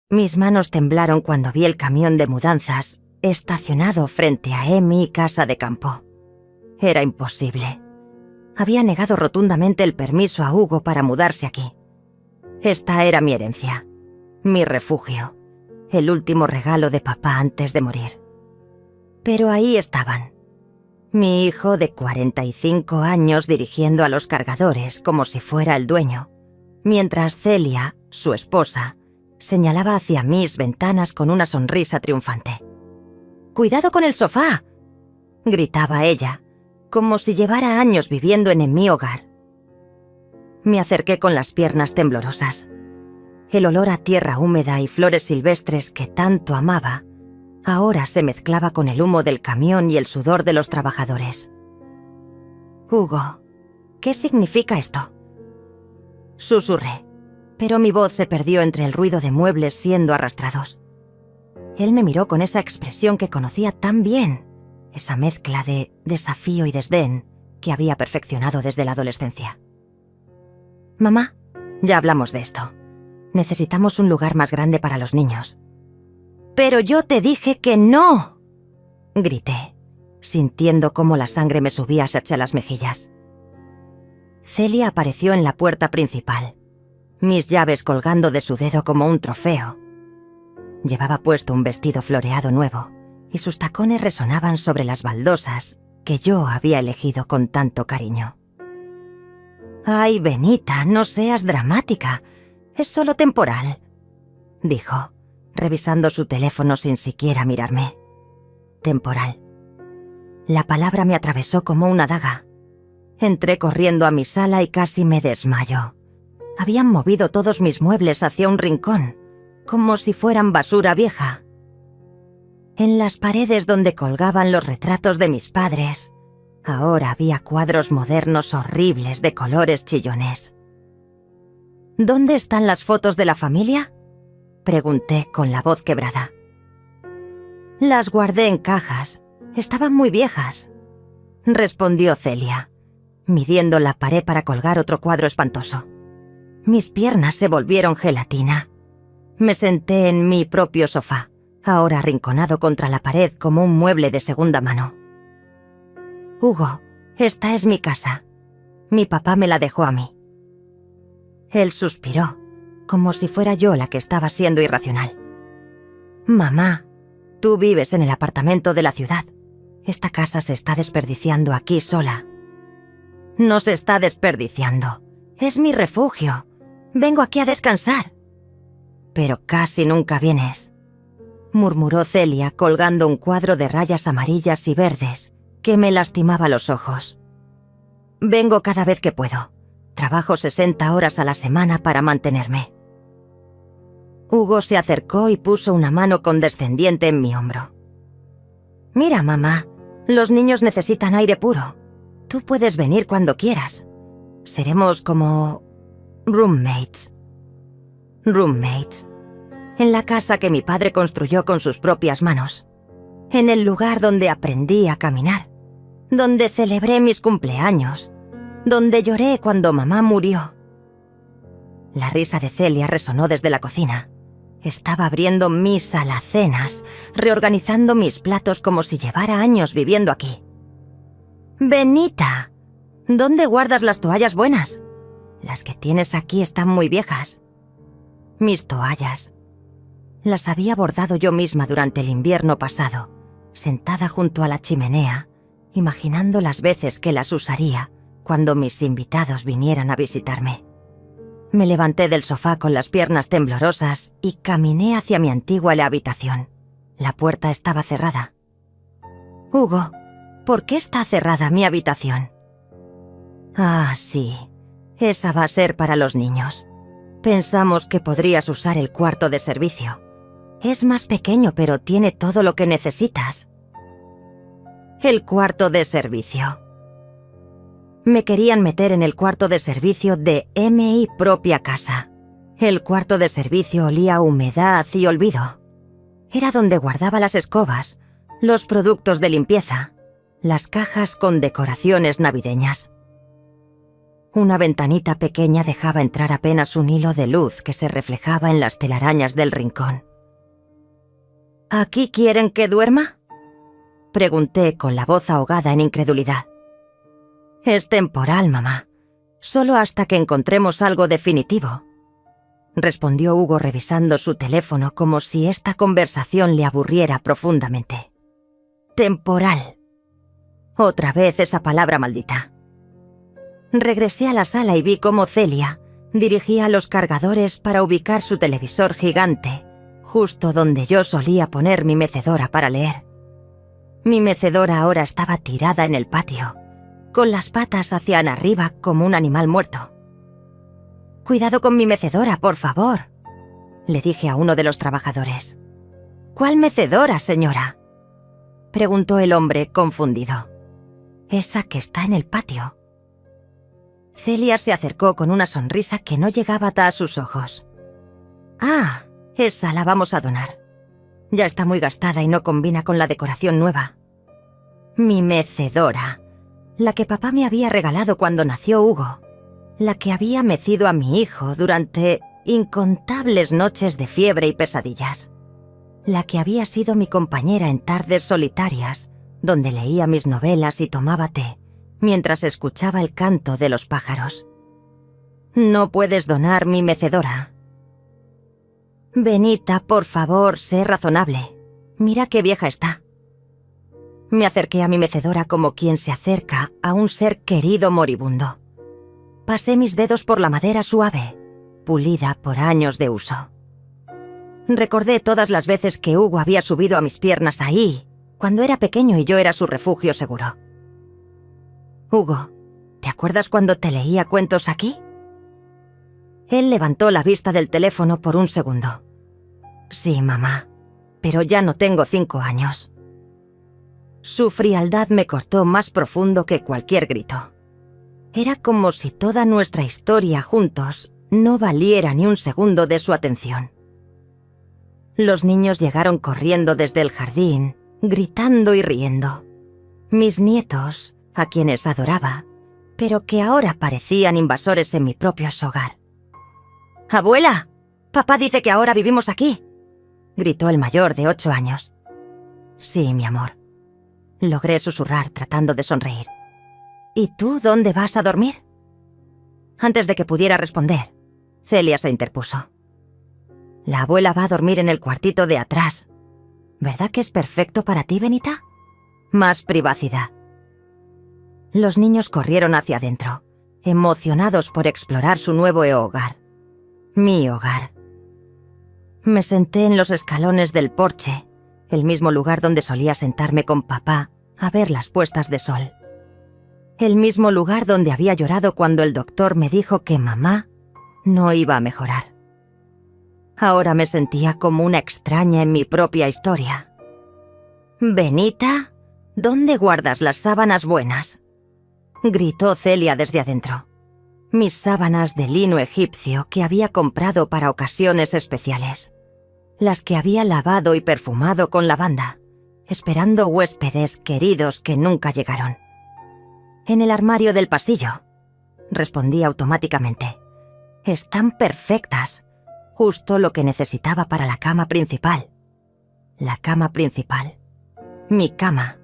Mis manos temblaron cuando vi el camión de mudanzas estacionado frente a mi casa de campo. Era imposible. Había negado rotundamente el permiso a Hugo para mudarse aquí. Esta era mi herencia, mi refugio, el último regalo de papá antes de morir. Pero ahí estaban. Mi hijo de 45 años dirigiendo a los cargadores como si fuera el dueño, mientras Celia, su esposa, señalaba hacia mis ventanas con una sonrisa triunfante. «¡Cuidado con el sofá!», gritaba ella, como si llevara años viviendo en mi hogar. Me acerqué con las piernas temblorosas. El olor a tierra húmeda y flores silvestres que tanto amaba ahora se mezclaba con el humo del camión y el sudor de los trabajadores. «Hugo, ¿qué significa esto?», susurré, pero mi voz se perdió entre el ruido de muebles siendo arrastrados. Él me miró con esa expresión que conocía tan bien, esa mezcla de desafío y desdén que había perfeccionado desde la adolescencia. «Mamá, ya hablamos de esto. Necesitamos un lugar más grande para los niños». «¡Pero yo te dije que no!», grité, sintiendo cómo la sangre me subía hacia las mejillas. Celia apareció en la puerta principal, mis llaves colgando de su dedo como un trofeo. Llevaba puesto un vestido floreado nuevo y sus tacones resonaban sobre las baldosas que yo había elegido con tanto cariño. «Ay, Benita, no seas dramática. Es solo temporal», dijo, revisando su teléfono sin siquiera mirarme. Temporal. La palabra me atravesó como una daga. Entré corriendo a mi sala y casi me desmayó. Habían movido todos mis muebles hacia un rincón, como si fueran basura vieja. En las paredes donde colgaban los retratos de mis padres, ahora había cuadros modernos horribles de colores chillones. «¿Dónde están las fotos de la familia?», pregunté con la voz quebrada. «Las guardé en cajas. Estaban muy viejas», respondió Celia, midiendo la pared para colgar otro cuadro espantoso. Mis piernas se volvieron gelatina. Me senté en mi propio sofá, ahora arrinconado contra la pared como un mueble de segunda mano. «Hugo, esta es mi casa. Mi papá me la dejó a mí». Él suspiró, como si fuera yo la que estaba siendo irracional. «Mamá, tú vives en el apartamento de la ciudad. Esta casa se está desperdiciando aquí sola». «No se está desperdiciando. Es mi refugio. Vengo aquí a descansar». «Pero casi nunca vienes», murmuró Celia colgando un cuadro de rayas amarillas y verdes que me lastimaba los ojos. «Vengo cada vez que puedo. Trabajo 60 horas a la semana para mantenerme». Hugo se acercó y puso una mano condescendiente en mi hombro. «Mira, mamá, los niños necesitan aire puro. Tú puedes venir cuando quieras. Seremos como roommates». Roommates. En la casa que mi padre construyó con sus propias manos. En el lugar donde aprendí a caminar. Donde celebré mis cumpleaños. Donde lloré cuando mamá murió. La risa de Celia resonó desde la cocina. Estaba abriendo mis alacenas, reorganizando mis platos como si llevara años viviendo aquí. «Benita, ¿dónde guardas las toallas buenas? Las que tienes aquí están muy viejas». Mis toallas. Las había bordado yo misma durante el invierno pasado, sentada junto a la chimenea, imaginando las veces que las usaría cuando mis invitados vinieran a visitarme. Me levanté del sofá con las piernas temblorosas y caminé hacia mi antigua habitación. La puerta estaba cerrada. «Hugo, ¿por qué está cerrada mi habitación?». «Ah, sí. Esa va a ser para los niños. Pensamos que podrías usar el cuarto de servicio. Es más pequeño, pero tiene todo lo que necesitas». El cuarto de servicio. Me querían meter en el cuarto de servicio de mi propia casa. El cuarto de servicio olía a humedad y olvido. Era donde guardaba las escobas, los productos de limpieza, las cajas con decoraciones navideñas. Una ventanita pequeña dejaba entrar apenas un hilo de luz que se reflejaba en las telarañas del rincón. ¿Aquí quieren que duerma?, pregunté con la voz ahogada en incredulidad. Es temporal, mamá. Solo hasta que encontremos algo definitivo, respondió Hugo revisando su teléfono como si esta conversación le aburriera profundamente. Temporal. Otra vez esa palabra maldita. Regresé a la sala y vi cómo Celia dirigía los cargadores para ubicar su televisor gigante, justo donde yo solía poner mi mecedora para leer. Mi mecedora ahora estaba tirada en el patio, con las patas hacia arriba como un animal muerto. «Cuidado con mi mecedora, por favor», le dije a uno de los trabajadores. «¿Cuál mecedora, señora?», preguntó el hombre confundido. «Esa que está en el patio». Celia se acercó con una sonrisa que no llegaba hasta sus ojos. «Ah, esa la vamos a donar. Ya está muy gastada y no combina con la decoración nueva». Mi mecedora, la que papá me había regalado cuando nació Hugo, la que había mecido a mi hijo durante incontables noches de fiebre y pesadillas, la que había sido mi compañera en tardes solitarias, donde leía mis novelas y tomaba té, mientras escuchaba el canto de los pájaros. «No puedes donar mi mecedora». «Benita, por favor, sé razonable. Mira qué vieja está». Me acerqué a mi mecedora como quien se acerca a un ser querido moribundo. Pasé mis dedos por la madera suave, pulida por años de uso. Recordé todas las veces que Hugo había subido a mis piernas ahí, cuando era pequeño y yo era su refugio seguro. «Hugo, ¿te acuerdas cuando te leía cuentos aquí?». Él levantó la vista del teléfono por un segundo. «Sí, mamá, pero ya no tengo 5 años». Su frialdad me cortó más profundo que cualquier grito. Era como si toda nuestra historia juntos no valiera ni un segundo de su atención. Los niños llegaron corriendo desde el jardín, gritando y riendo. Mis nietos, a quienes adoraba, pero que ahora parecían invasores en mi propio hogar. «¡Abuela! Papá dice que ahora vivimos aquí», gritó el mayor de 8 años. «Sí, mi amor», logré susurrar tratando de sonreír. «¿Y tú dónde vas a dormir?». Antes de que pudiera responder, Celia se interpuso. «La abuela va a dormir en el cuartito de atrás. ¿Verdad que es perfecto para ti, Benita? Más privacidad». Los niños corrieron hacia adentro, emocionados por explorar su nuevo hogar. Mi hogar. Me senté en los escalones del porche, el mismo lugar donde solía sentarme con papá a ver las puestas de sol. El mismo lugar donde había llorado cuando el doctor me dijo que mamá no iba a mejorar. Ahora me sentía como una extraña en mi propia historia. «Benita, ¿dónde guardas las sábanas buenas?», gritó Celia desde adentro. Mis sábanas de lino egipcio que había comprado para ocasiones especiales. Las que había lavado y perfumado con lavanda, esperando huéspedes queridos que nunca llegaron. «En el armario del pasillo», respondí automáticamente. «Están perfectas, justo lo que necesitaba para la cama principal». La cama principal. Mi cama,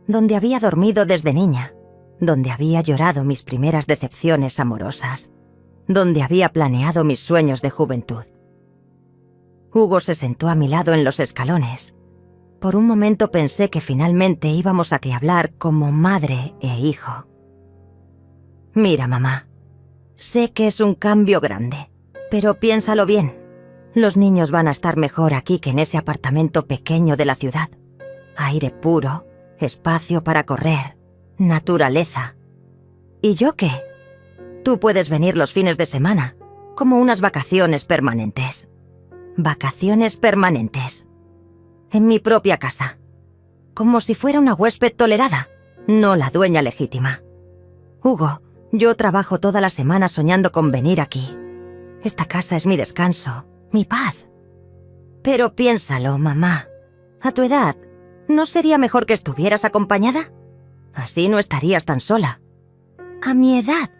donde había dormido desde niña, donde había llorado mis primeras decepciones amorosas, donde había planeado mis sueños de juventud. Hugo se sentó a mi lado en los escalones. Por un momento pensé que finalmente íbamos a hablar como madre e hijo. «Mira, mamá, sé que es un cambio grande, pero piénsalo bien. Los niños van a estar mejor aquí que en ese apartamento pequeño de la ciudad. Aire puro, espacio para correr, naturaleza. ¿Y yo qué? Tú puedes venir los fines de semana, como unas vacaciones permanentes. Vacaciones permanentes. En mi propia casa. Como si fuera una huésped tolerada, no la dueña legítima. Hugo, yo trabajo toda la semana soñando con venir aquí. Esta casa es mi descanso, mi paz. Pero piénsalo, mamá. A tu edad, ¿no sería mejor que estuvieras acompañada? Así no estarías tan sola. A mi edad.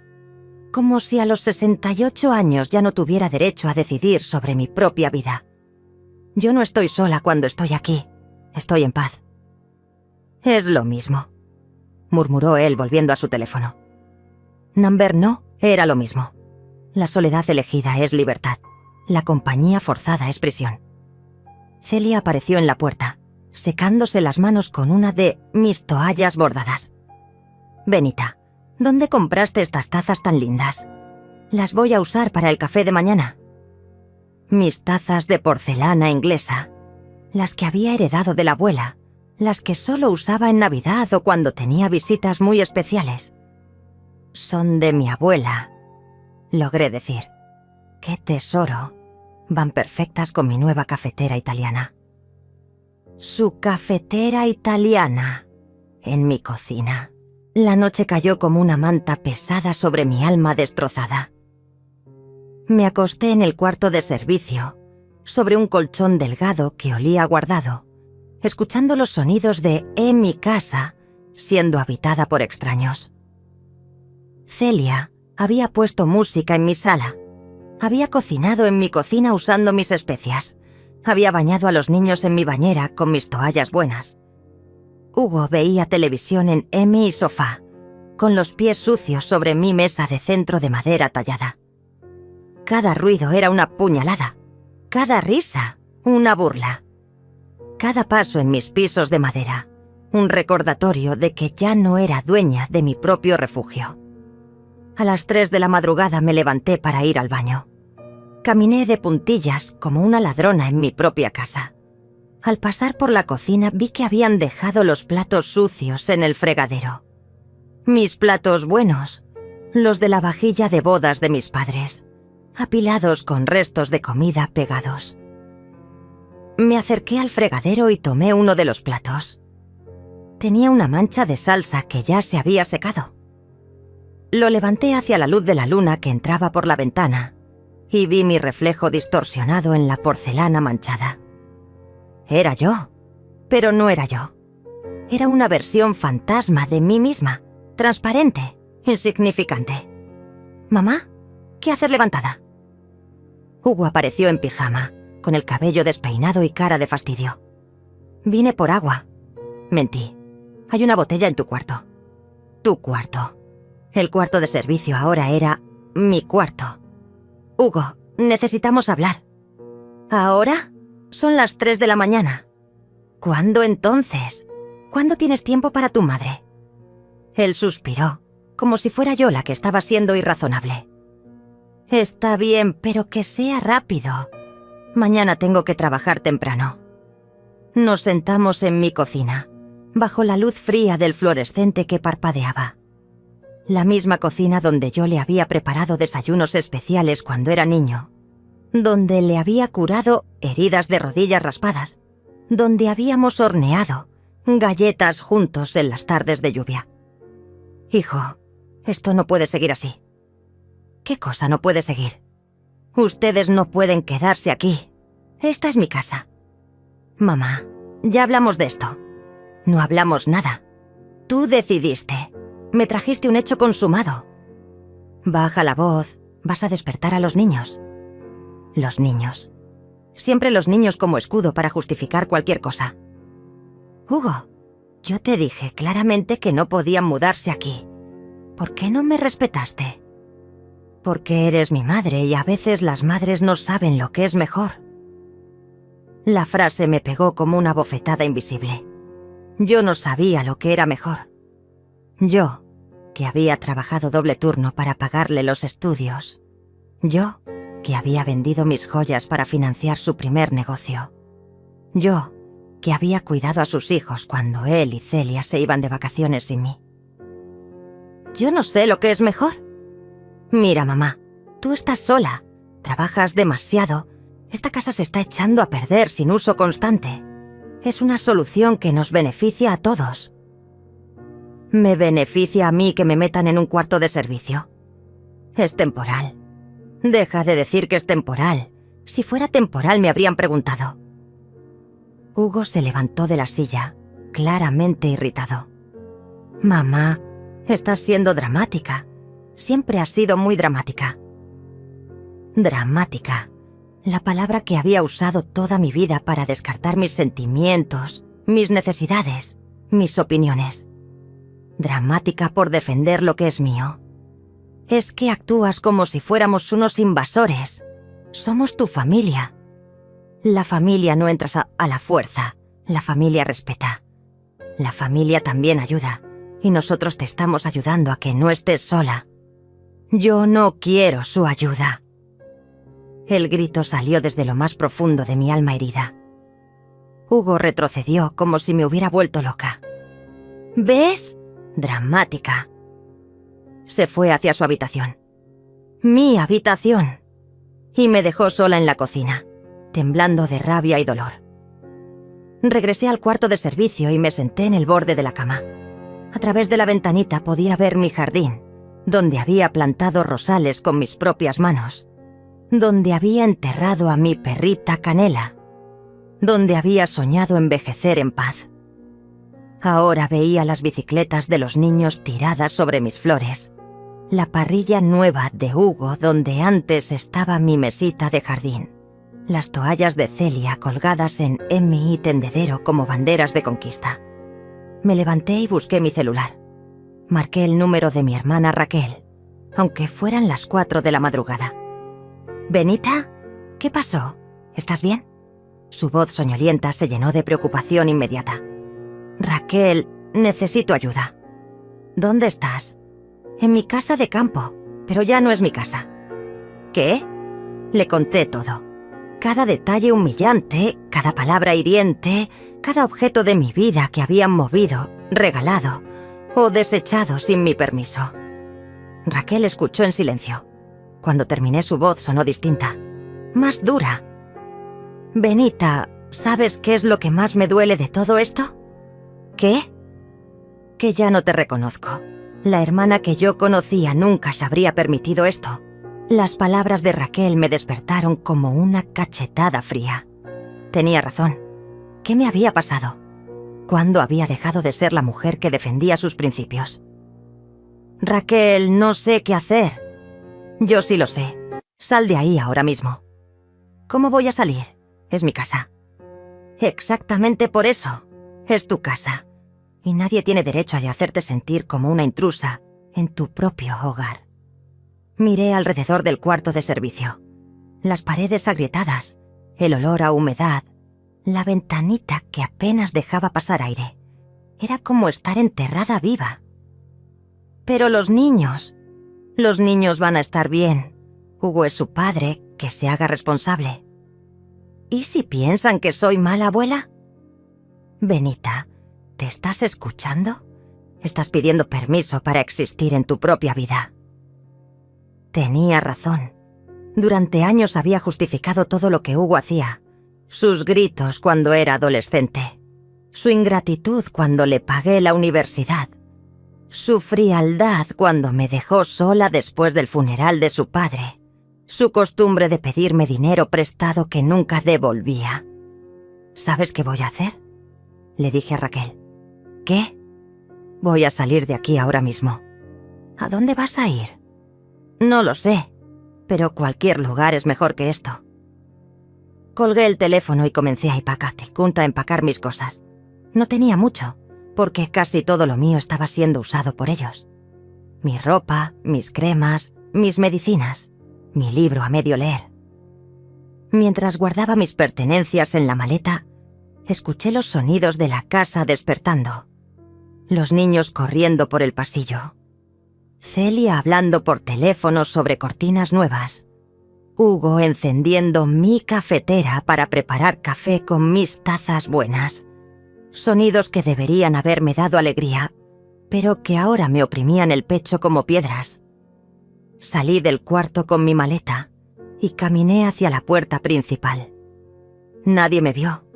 Como si a los 68 años ya no tuviera derecho a decidir sobre mi propia vida. Yo no estoy sola cuando estoy aquí. Estoy en paz. Es lo mismo, murmuró él volviendo a su teléfono. Number no era lo mismo. La soledad elegida es libertad. La compañía forzada es prisión. Celia apareció en la puerta, secándose las manos con una de mis toallas bordadas. Benita, ¿dónde compraste estas tazas tan lindas? Las voy a usar para el café de mañana. Mis tazas de porcelana inglesa, las que había heredado de la abuela, las que solo usaba en Navidad o cuando tenía visitas muy especiales. Son de mi abuela, logré decir. ¡Qué tesoro! Van perfectas con mi nueva cafetera italiana. Su cafetera italiana, en mi cocina. La noche cayó como una manta pesada sobre mi alma destrozada. Me acosté en el cuarto de servicio, sobre un colchón delgado que olía guardado, escuchando los sonidos de mi casa siendo habitada por extraños. Celia había puesto música en mi sala. Había cocinado en mi cocina usando mis especias. Había bañado a los niños en mi bañera con mis toallas buenas. Hugo veía televisión en mi sofá, con los pies sucios sobre mi mesa de centro de madera tallada. Cada ruido era una puñalada. Cada risa, una burla. Cada paso en mis pisos de madera, un recordatorio de que ya no era dueña de mi propio refugio. A las 3 de la madrugada me levanté para ir al baño. Caminé de puntillas como una ladrona en mi propia casa. Al pasar por la cocina vi que habían dejado los platos sucios en el fregadero. Mis platos buenos, los de la vajilla de bodas de mis padres, apilados con restos de comida pegados. Me acerqué al fregadero y tomé uno de los platos. Tenía una mancha de salsa que ya se había secado. Lo levanté hacia la luz de la luna que entraba por la ventana y vi mi reflejo distorsionado en la porcelana manchada. Era yo, pero no era yo. Era una versión fantasma de mí misma, transparente, insignificante. «Mamá, ¿qué haces levantada?» Hugo apareció en pijama, con el cabello despeinado y cara de fastidio. «Vine por agua». Mentí. «Hay una botella en tu cuarto». «Tu cuarto». El cuarto de servicio ahora era mi cuarto. «Hugo, necesitamos hablar». «¿Ahora? Son las 3 de la mañana». «¿Cuándo entonces? ¿Cuándo tienes tiempo para tu madre?» Él suspiró, como si fuera yo la que estaba siendo irrazonable. «Está bien, pero que sea rápido. Mañana tengo que trabajar temprano». Nos sentamos en mi cocina, bajo la luz fría del fluorescente que parpadeaba. La misma cocina donde yo le había preparado desayunos especiales cuando era niño, donde le había curado heridas de rodillas raspadas, donde habíamos horneado galletas juntos en las tardes de lluvia. «Hijo, esto no puede seguir así». «¿Qué cosa no puede seguir?» «Ustedes no pueden quedarse aquí. Esta es mi casa». «Mamá, ya hablamos de esto». «No hablamos nada. Tú decidiste. Me trajiste un hecho consumado». «Baja la voz. Vas a despertar a los niños». «Los niños. Siempre los niños como escudo para justificar cualquier cosa». «Hugo, yo te dije claramente que no podían mudarse aquí. ¿Por qué no me respetaste?» «Porque eres mi madre y a veces las madres no saben lo que es mejor». La frase me pegó como una bofetada invisible. Yo no sabía lo que era mejor. Yo, que había trabajado doble turno para pagarle los estudios. Yo, que había vendido mis joyas para financiar su primer negocio. Yo, que había cuidado a sus hijos cuando él y Celia se iban de vacaciones sin mí. Yo no sé lo que es mejor. Mira, mamá, tú estás sola, trabajas demasiado. Esta casa se está echando a perder sin uso constante. Es una solución que nos beneficia a todos. Me beneficia a mí que me metan en un cuarto de servicio. Es temporal. Deja de decir que es temporal. Si fuera temporal me habrían preguntado. Hugo se levantó de la silla, claramente irritado. Mamá, estás siendo dramática. Siempre has sido muy dramática. Dramática. La palabra que había usado toda mi vida para descartar mis sentimientos, mis necesidades, mis opiniones. Dramática por defender lo que es mío. Es que actúas como si fuéramos unos invasores. Somos tu familia. La familia no entras a la fuerza. La familia respeta. La familia también ayuda. Y nosotros te estamos ayudando a que no estés sola. Yo no quiero su ayuda. El grito salió desde lo más profundo de mi alma herida. Hugo retrocedió como si me hubiera vuelto loca. ¿Ves? Dramática. Se fue hacia su habitación. Mi habitación. Y me dejó sola en la cocina, temblando de rabia y dolor. Regresé al cuarto de servicio y me senté en el borde de la cama. A través de la ventanita podía ver mi jardín, donde había plantado rosales con mis propias manos, donde había enterrado a mi perrita Canela, donde había soñado envejecer en paz. Ahora veía las bicicletas de los niños tiradas sobre mis flores, la parrilla nueva de Hugo donde antes estaba mi mesita de jardín, las toallas de Celia colgadas en mi tendedero como banderas de conquista. Me levanté y busqué mi celular. Marqué el número de mi hermana Raquel, aunque fueran las 4 de la madrugada. «¿Benita? ¿Qué pasó? ¿Estás bien?» Su voz soñolienta se llenó de preocupación inmediata. «Raquel, necesito ayuda». «¿Dónde estás?» «En mi casa de campo, pero ya no es mi casa». «¿Qué?» Le conté todo. Cada detalle humillante, cada palabra hiriente, cada objeto de mi vida que habían movido, regalado o desechado sin mi permiso. Raquel escuchó en silencio. Cuando terminé su voz sonó distinta, más dura. «Benita, ¿sabes qué es lo que más me duele de todo esto?» «¿Qué?» «Que ya no te reconozco. La hermana que yo conocía nunca se habría permitido esto». Las palabras de Raquel me despertaron como una cachetada fría. Tenía razón. ¿Qué me había pasado? ¿Cuándo había dejado de ser la mujer que defendía sus principios? «Raquel, no sé qué hacer». «Yo sí lo sé. Sal de ahí ahora mismo». «¿Cómo voy a salir? Es mi casa». «Exactamente por eso. Es tu casa. Y nadie tiene derecho a hacerte sentir como una intrusa en tu propio hogar». Miré alrededor del cuarto de servicio. Las paredes agrietadas, el olor a humedad, la ventanita que apenas dejaba pasar aire. Era como estar enterrada viva. «Pero los niños van a estar bien. Hugo es su padre, que se haga responsable». «¿Y si piensan que soy mala abuela?» «Benita, ¿te estás escuchando? Estás pidiendo permiso para existir en tu propia vida». Tenía razón. Durante años había justificado todo lo que Hugo hacía. Sus gritos cuando era adolescente. Su ingratitud cuando le pagué la universidad. Su frialdad cuando me dejó sola después del funeral de su padre. Su costumbre de pedirme dinero prestado que nunca devolvía. ¿Sabes qué voy a hacer?, le dije a Raquel. ¿Qué? Voy a salir de aquí ahora mismo. ¿A dónde vas a ir? No lo sé, pero cualquier lugar es mejor que esto. Colgué el teléfono y comencé a empacar mis cosas. No tenía mucho, porque casi todo lo mío estaba siendo usado por ellos. Mi ropa, mis cremas, mis medicinas, mi libro a medio leer. Mientras guardaba mis pertenencias en la maleta, escuché los sonidos de la casa despertando. Los niños corriendo por el pasillo. Celia hablando por teléfono sobre cortinas nuevas. Hugo encendiendo mi cafetera para preparar café con mis tazas buenas. Sonidos que deberían haberme dado alegría, pero que ahora me oprimían el pecho como piedras. Salí del cuarto con mi maleta y caminé hacia la puerta principal. Nadie me vio.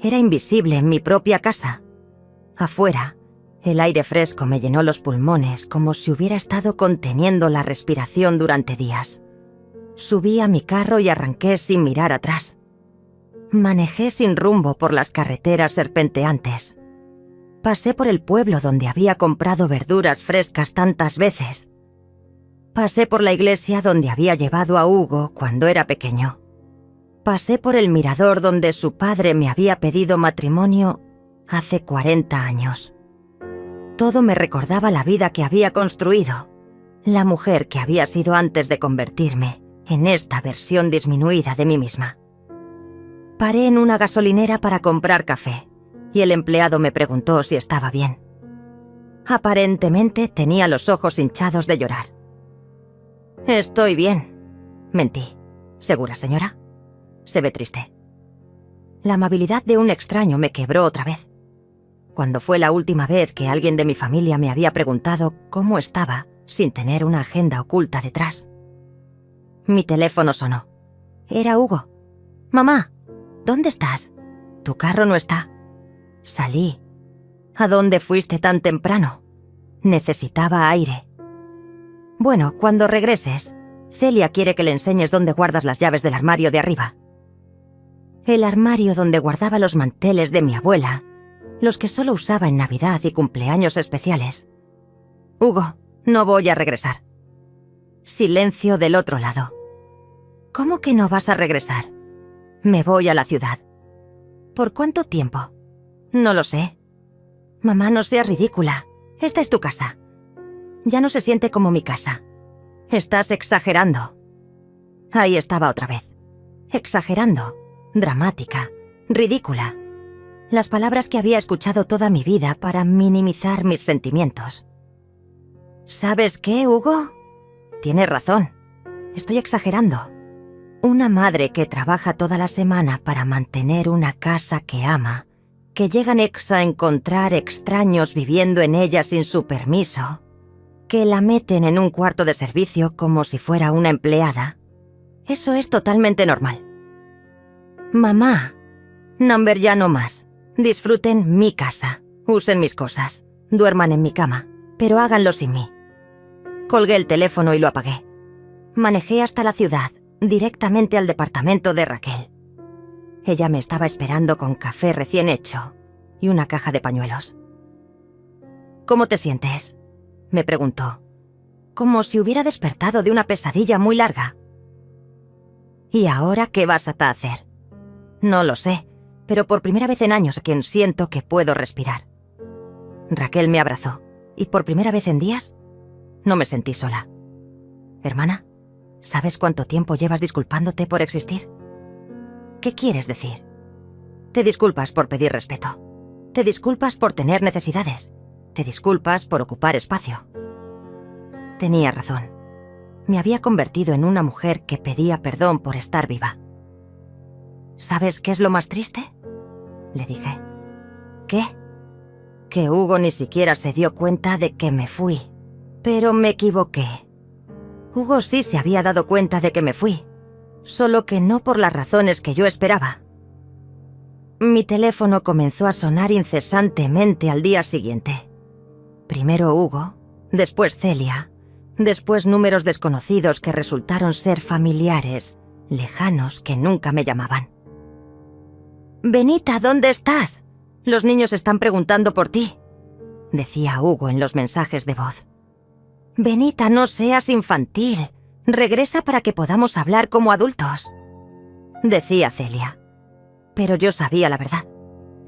Era invisible en mi propia casa. Afuera, el aire fresco me llenó los pulmones como si hubiera estado conteniendo la respiración durante días. Subí a mi carro y arranqué sin mirar atrás. Manejé sin rumbo por las carreteras serpenteantes. Pasé por el pueblo donde había comprado verduras frescas tantas veces. Pasé por la iglesia donde había llevado a Hugo cuando era pequeño. Pasé por el mirador donde su padre me había pedido matrimonio hace 40 años. Todo me recordaba la vida que había construido, la mujer que había sido antes de convertirme en esta versión disminuida de mí misma. Paré en una gasolinera para comprar café y el empleado me preguntó si estaba bien. Aparentemente tenía los ojos hinchados de llorar. «Estoy bien», mentí. «¿Segura, señora? Se ve triste». La amabilidad de un extraño me quebró otra vez. Cuando fue la última vez que alguien de mi familia me había preguntado cómo estaba sin tener una agenda oculta detrás? Mi teléfono sonó. Era Hugo. «Mamá, ¿dónde estás? Tu carro no está». Salí. «¿A dónde fuiste tan temprano?» Necesitaba aire. «Bueno, cuando regreses, Celia quiere que le enseñes dónde guardas las llaves del armario de arriba». El armario donde guardaba los manteles de mi abuela, los que solo usaba en Navidad y cumpleaños especiales. «Hugo, no voy a regresar». Silencio del otro lado. «¿Cómo que no vas a regresar?» «Me voy a la ciudad». «¿Por cuánto tiempo?» «No lo sé». «Mamá, no seas ridícula. Esta es tu casa». «Ya no se siente como mi casa». «Estás exagerando». Ahí estaba otra vez. Exagerando. Dramática. Ridícula. Las palabras que había escuchado toda mi vida para minimizar mis sentimientos. ¿Sabes qué, Hugo? Tienes razón. Estoy exagerando. Una madre que trabaja toda la semana para mantener una casa que ama, que llega anexa a encontrar extraños viviendo en ella sin su permiso, que la meten en un cuarto de servicio como si fuera una empleada. Eso es totalmente normal. «Mamá, Number ya no más. Disfruten mi casa, usen mis cosas, duerman en mi cama, pero háganlo sin mí». Colgué el teléfono y lo apagué. Manejé hasta la ciudad, directamente al departamento de Raquel. Ella me estaba esperando con café recién hecho y una caja de pañuelos. «¿Cómo te sientes?», me preguntó, como si hubiera despertado de una pesadilla muy larga. «¿Y ahora qué vas a hacer?». «No lo sé, pero por primera vez en años siento que puedo respirar». Raquel me abrazó, y por primera vez en días no me sentí sola. «Hermana, ¿sabes cuánto tiempo llevas disculpándote por existir?». «¿Qué quieres decir?». «Te disculpas por pedir respeto. Te disculpas por tener necesidades. Te disculpas por ocupar espacio». Tenía razón. Me había convertido en una mujer que pedía perdón por estar viva. «¿Sabes qué es lo más triste?», le dije. «¿Qué?». «Que Hugo ni siquiera se dio cuenta de que me fui. Pero me equivoqué. Hugo sí se había dado cuenta de que me fui, solo que no por las razones que yo esperaba». Mi teléfono comenzó a sonar incesantemente al día siguiente. Primero Hugo, después Celia, después números desconocidos que resultaron ser familiares, lejanos, que nunca me llamaban. «Benita, ¿dónde estás? Los niños están preguntando por ti», decía Hugo en los mensajes de voz. «Benita, no seas infantil. Regresa para que podamos hablar como adultos», decía Celia. Pero yo sabía la verdad.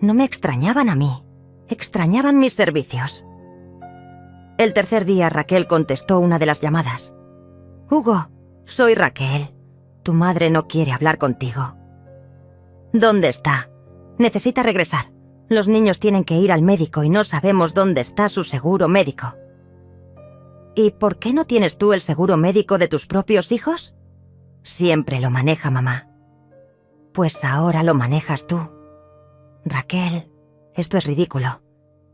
No me extrañaban a mí. Extrañaban mis servicios. El tercer día Raquel contestó una de las llamadas. «Hugo, soy Raquel. Tu madre no quiere hablar contigo». «¿Dónde está? Necesita regresar. Los niños tienen que ir al médico y no sabemos dónde está su seguro médico». «¿Y por qué no tienes tú el seguro médico de tus propios hijos?». «Siempre lo maneja mamá». «Pues ahora lo manejas tú». «Raquel, esto es ridículo.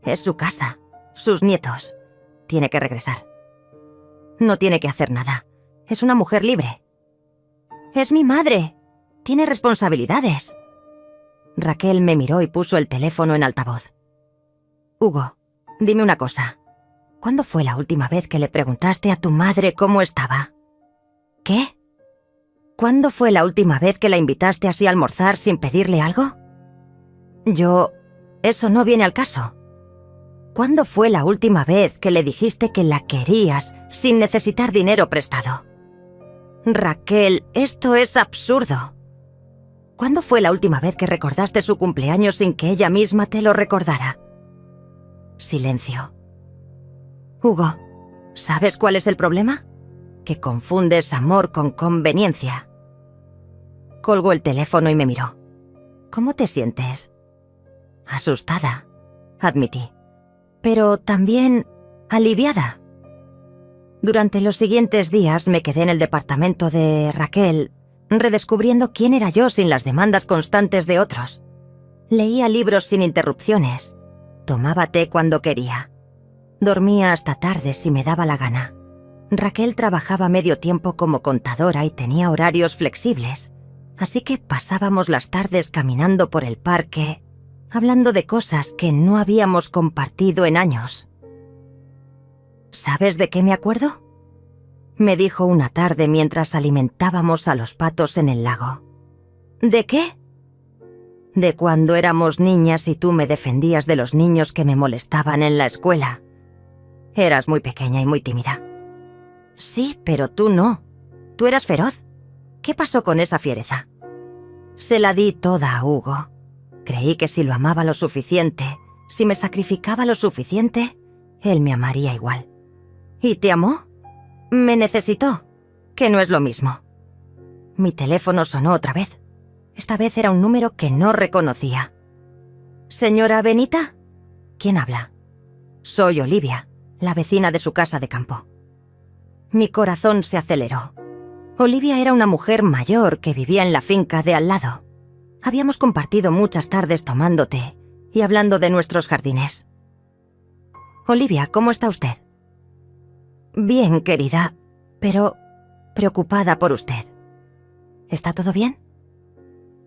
Es su casa, sus nietos. Tiene que regresar». «No tiene que hacer nada. Es una mujer libre». «Es mi madre. Tiene responsabilidades». Raquel me miró y puso el teléfono en altavoz. «Hugo, dime una cosa. ¿Cuándo fue la última vez que le preguntaste a tu madre cómo estaba?». «¿Qué?». «¿Cuándo fue la última vez que la invitaste así a almorzar sin pedirle algo?». Eso no viene al caso. «¿Cuándo fue la última vez que le dijiste que la querías sin necesitar dinero prestado. Raquel, esto es absurdo. ¿Cuándo fue la última vez que recordaste su cumpleaños sin que ella misma te lo recordara? Silencio. Hugo, ¿sabes cuál es el problema? Que confundes amor con conveniencia. Colgó el teléfono y me miró. ¿Cómo te sientes? Asustada, admití, pero también aliviada. Durante los siguientes días me quedé en el departamento de Raquel, redescubriendo quién era yo sin las demandas constantes de otros. Leía libros sin interrupciones, tomaba té cuando quería, dormía hasta tarde si me daba la gana. Raquel trabajaba medio tiempo como contadora y tenía horarios flexibles, así que pasábamos las tardes caminando por el parque, hablando de cosas que no habíamos compartido en años. ¿Sabes de qué me acuerdo? Me dijo una tarde mientras alimentábamos a los patos en el lago. ¿De qué? De cuando éramos niñas y tú me defendías de los niños que me molestaban en la escuela. Eras muy pequeña y muy tímida. Sí, pero tú no. Tú eras feroz. ¿Qué pasó con esa fiereza? Se la di toda a Hugo. Creí que si lo amaba lo suficiente, si me sacrificaba lo suficiente, él me amaría igual. ¿Y te amó? Me necesitó, que no es lo mismo. Mi teléfono sonó otra vez. Esta vez era un número que no reconocía. ¿Señora Benita? ¿Quién habla? Soy Olivia, la vecina de su casa de campo. Mi corazón se aceleró. Olivia era una mujer mayor que vivía en la finca de al lado. Habíamos compartido muchas tardes tomando té y hablando de nuestros jardines. Olivia, ¿cómo está usted? Bien, querida, pero preocupada por usted. ¿Está todo bien?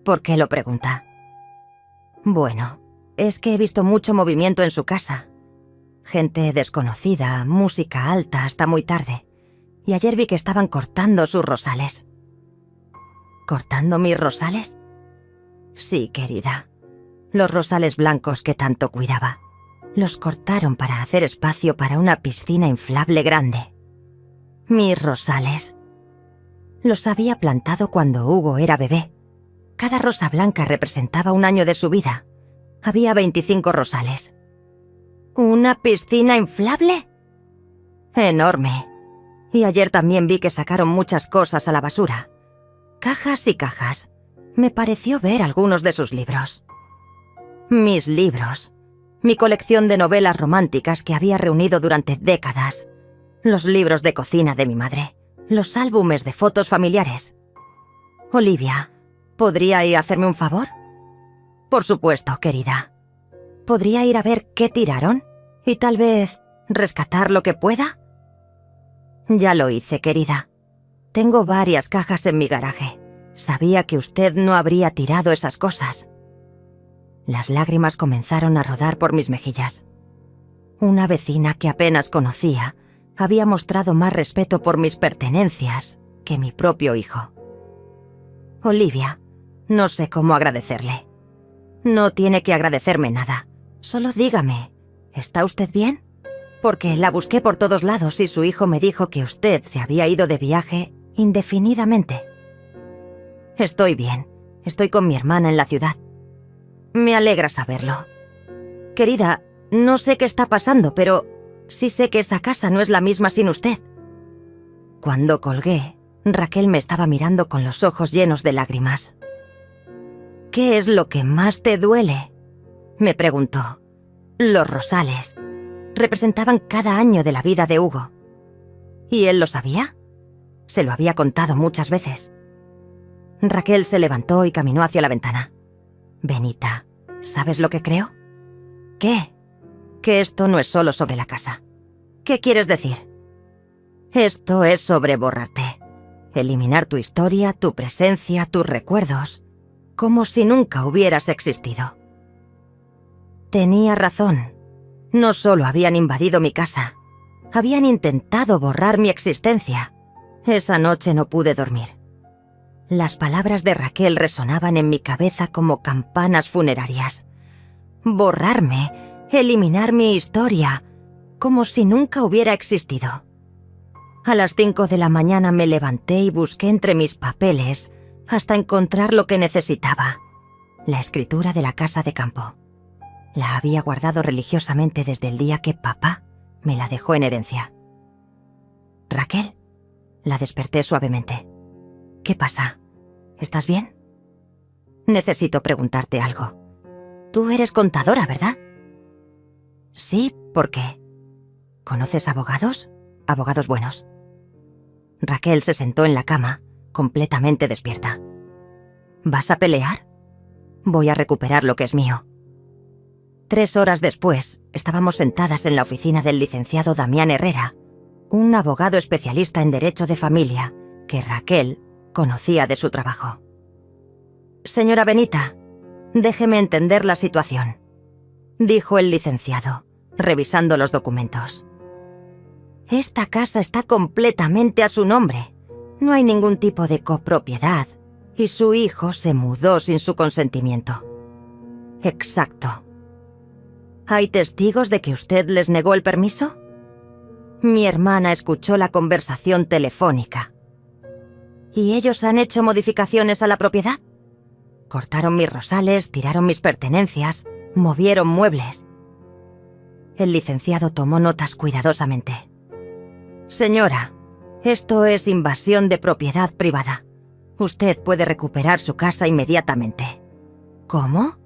¿Por qué lo pregunta? Bueno, es que he visto mucho movimiento en su casa. Gente desconocida, música alta hasta muy tarde. Y ayer vi que estaban cortando sus rosales. ¿Cortando mis rosales? Sí, querida. Los rosales blancos que tanto cuidaba. Los cortaron para hacer espacio para una piscina inflable grande. Mis rosales. Los había plantado cuando Hugo era bebé. Cada rosa blanca representaba un año de su vida. Había 25 rosales. ¿Una piscina inflable? Enorme. Y ayer también vi que sacaron muchas cosas a la basura. Cajas y cajas. Me pareció ver algunos de sus libros. Mis libros. Mi colección de novelas románticas que había reunido durante décadas. Los libros de cocina de mi madre. Los álbumes de fotos familiares. Olivia, ¿podría ir a hacerme un favor? Por supuesto, querida. ¿Podría ir a ver qué tiraron? Y tal vez rescatar lo que pueda. Ya lo hice, querida. Tengo varias cajas en mi garaje. Sabía que usted no habría tirado esas cosas. Las lágrimas comenzaron a rodar por mis mejillas. Una vecina que apenas conocía había mostrado más respeto por mis pertenencias que mi propio hijo. Olivia, no sé cómo agradecerle. No tiene que agradecerme nada. Solo dígame, ¿está usted bien? Porque la busqué por todos lados y su hijo me dijo que usted se había ido de viaje indefinidamente. Estoy bien. Estoy con mi hermana en la ciudad. Me alegra saberlo. Querida, no sé qué está pasando, pero sí sé que esa casa no es la misma sin usted. Cuando colgué, Raquel me estaba mirando con los ojos llenos de lágrimas. ¿Qué es lo que más te duele?, me preguntó. Los rosales. Representaban cada año de la vida de Hugo. ¿Y él lo sabía? Se lo había contado muchas veces. Raquel se levantó y caminó hacia la ventana. Benita, ¿sabes lo que creo? ¿Qué? Que esto no es solo sobre la casa. ¿Qué quieres decir? Esto es sobre borrarte. Eliminar tu historia, tu presencia, tus recuerdos, como si nunca hubieras existido. Tenía razón. No solo habían invadido mi casa, habían intentado borrar mi existencia. Esa noche no pude dormir. Las palabras de Raquel resonaban en mi cabeza como campanas funerarias. Borrarme, eliminar mi historia, como si nunca hubiera existido. A las 5 de la mañana me levanté y busqué entre mis papeles hasta encontrar lo que necesitaba: la escritura de la casa de campo. La había guardado religiosamente desde el día que papá me la dejó en herencia. «Raquel», la desperté suavemente. «¿Qué pasa? ¿Estás bien?» «Necesito preguntarte algo. Tú eres contadora, ¿verdad?» «Sí, ¿por qué? ¿Conoces abogados? Abogados buenos». Raquel se sentó en la cama, completamente despierta. «¿Vas a pelear?» «Voy a recuperar lo que es mío». 3 horas después, estábamos sentadas en la oficina del licenciado Damián Herrera, un abogado especialista en derecho de familia que Raquel conocía de su trabajo. «Señora Benita, déjeme entender la situación», dijo el licenciado, revisando los documentos. «Esta casa está completamente a su nombre. No hay ningún tipo de copropiedad y su hijo se mudó sin su consentimiento». «Exacto. ¿Hay testigos de que usted les negó el permiso?» «Mi hermana escuchó la conversación telefónica». «¿Y ellos han hecho modificaciones a la propiedad?» «Cortaron mis rosales, tiraron mis pertenencias, movieron muebles». El licenciado tomó notas cuidadosamente. «Señora, esto es invasión de propiedad privada. Usted puede recuperar su casa inmediatamente». «¿Cómo?»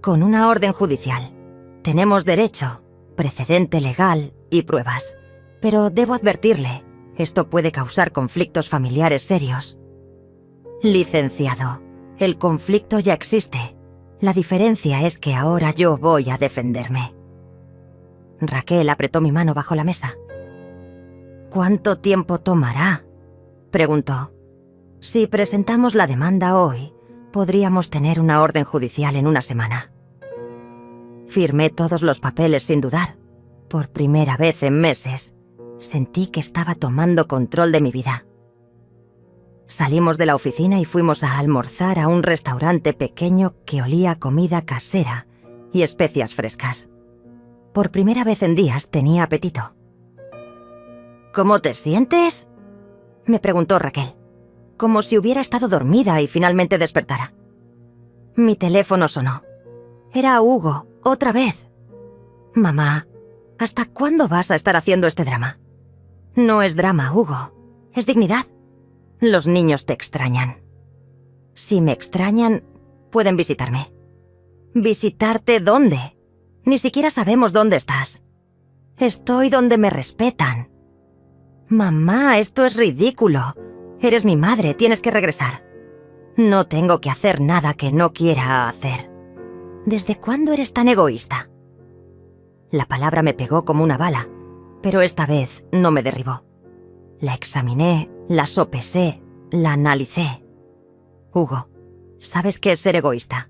«Con una orden judicial. Tenemos derecho, precedente legal y pruebas. Pero debo advertirle, esto puede causar conflictos familiares serios». «Licenciado, el conflicto ya existe. La diferencia es que ahora yo voy a defenderme». Raquel apretó mi mano bajo la mesa. «¿Cuánto tiempo tomará?», preguntó. «Si presentamos la demanda hoy, podríamos tener una orden judicial en una semana». Firmé todos los papeles sin dudar. Por primera vez en meses, sentí que estaba tomando control de mi vida. Salimos de la oficina y fuimos a almorzar a un restaurante pequeño que olía a comida casera y especias frescas. Por primera vez en días tenía apetito. «¿Cómo te sientes?», me preguntó Raquel, como si hubiera estado dormida y finalmente despertara. Mi teléfono sonó. Era Hugo, otra vez. «Mamá, ¿hasta cuándo vas a estar haciendo este drama?» «No es drama, Hugo. Es dignidad. Los niños te extrañan». «Si me extrañan, pueden visitarme». «¿Visitarte dónde? Ni siquiera sabemos dónde estás». «Estoy donde me respetan». «Mamá, esto es ridículo. Eres mi madre, tienes que regresar». «No tengo que hacer nada que no quiera hacer». «¿Desde cuándo eres tan egoísta?». La palabra me pegó como una bala, pero esta vez no me derribó. La examiné, la sopesé, la analicé. «Hugo, ¿sabes qué es ser egoísta?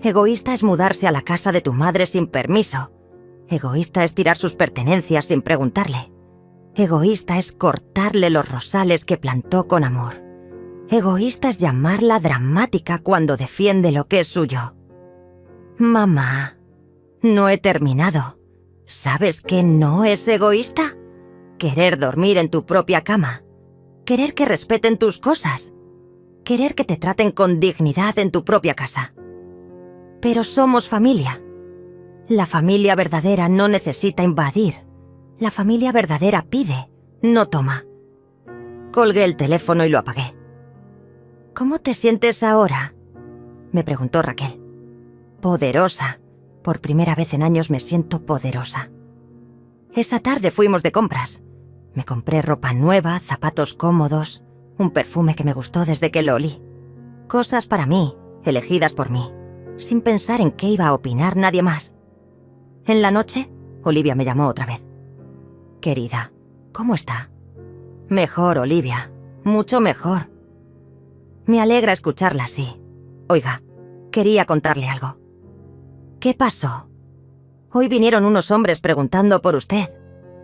Egoísta es mudarse a la casa de tu madre sin permiso. Egoísta es tirar sus pertenencias sin preguntarle. Egoísta es cortarle los rosales que plantó con amor. Egoísta es llamarla dramática cuando defiende lo que es suyo». «Mamá, no he terminado. ¿Sabes qué no es egoísta? Querer dormir en tu propia cama. Querer que respeten tus cosas. Querer que te traten con dignidad en tu propia casa. Pero somos familia. La familia verdadera no necesita invadir. La familia verdadera pide, no toma». Colgué el teléfono y lo apagué. «¿Cómo te sientes ahora?», me preguntó Raquel. «Poderosa. Por primera vez en años me siento poderosa». Esa tarde fuimos de compras. Me compré ropa nueva, zapatos cómodos, un perfume que me gustó desde que lo olí. Cosas para mí, elegidas por mí, sin pensar en qué iba a opinar nadie más. En la noche, Olivia me llamó otra vez. «Querida, ¿cómo está?». «Mejor, Olivia, mucho mejor». Me alegra escucharla así. Oiga, quería contarle algo. «¿Qué pasó?». «Hoy vinieron unos hombres preguntando por usted.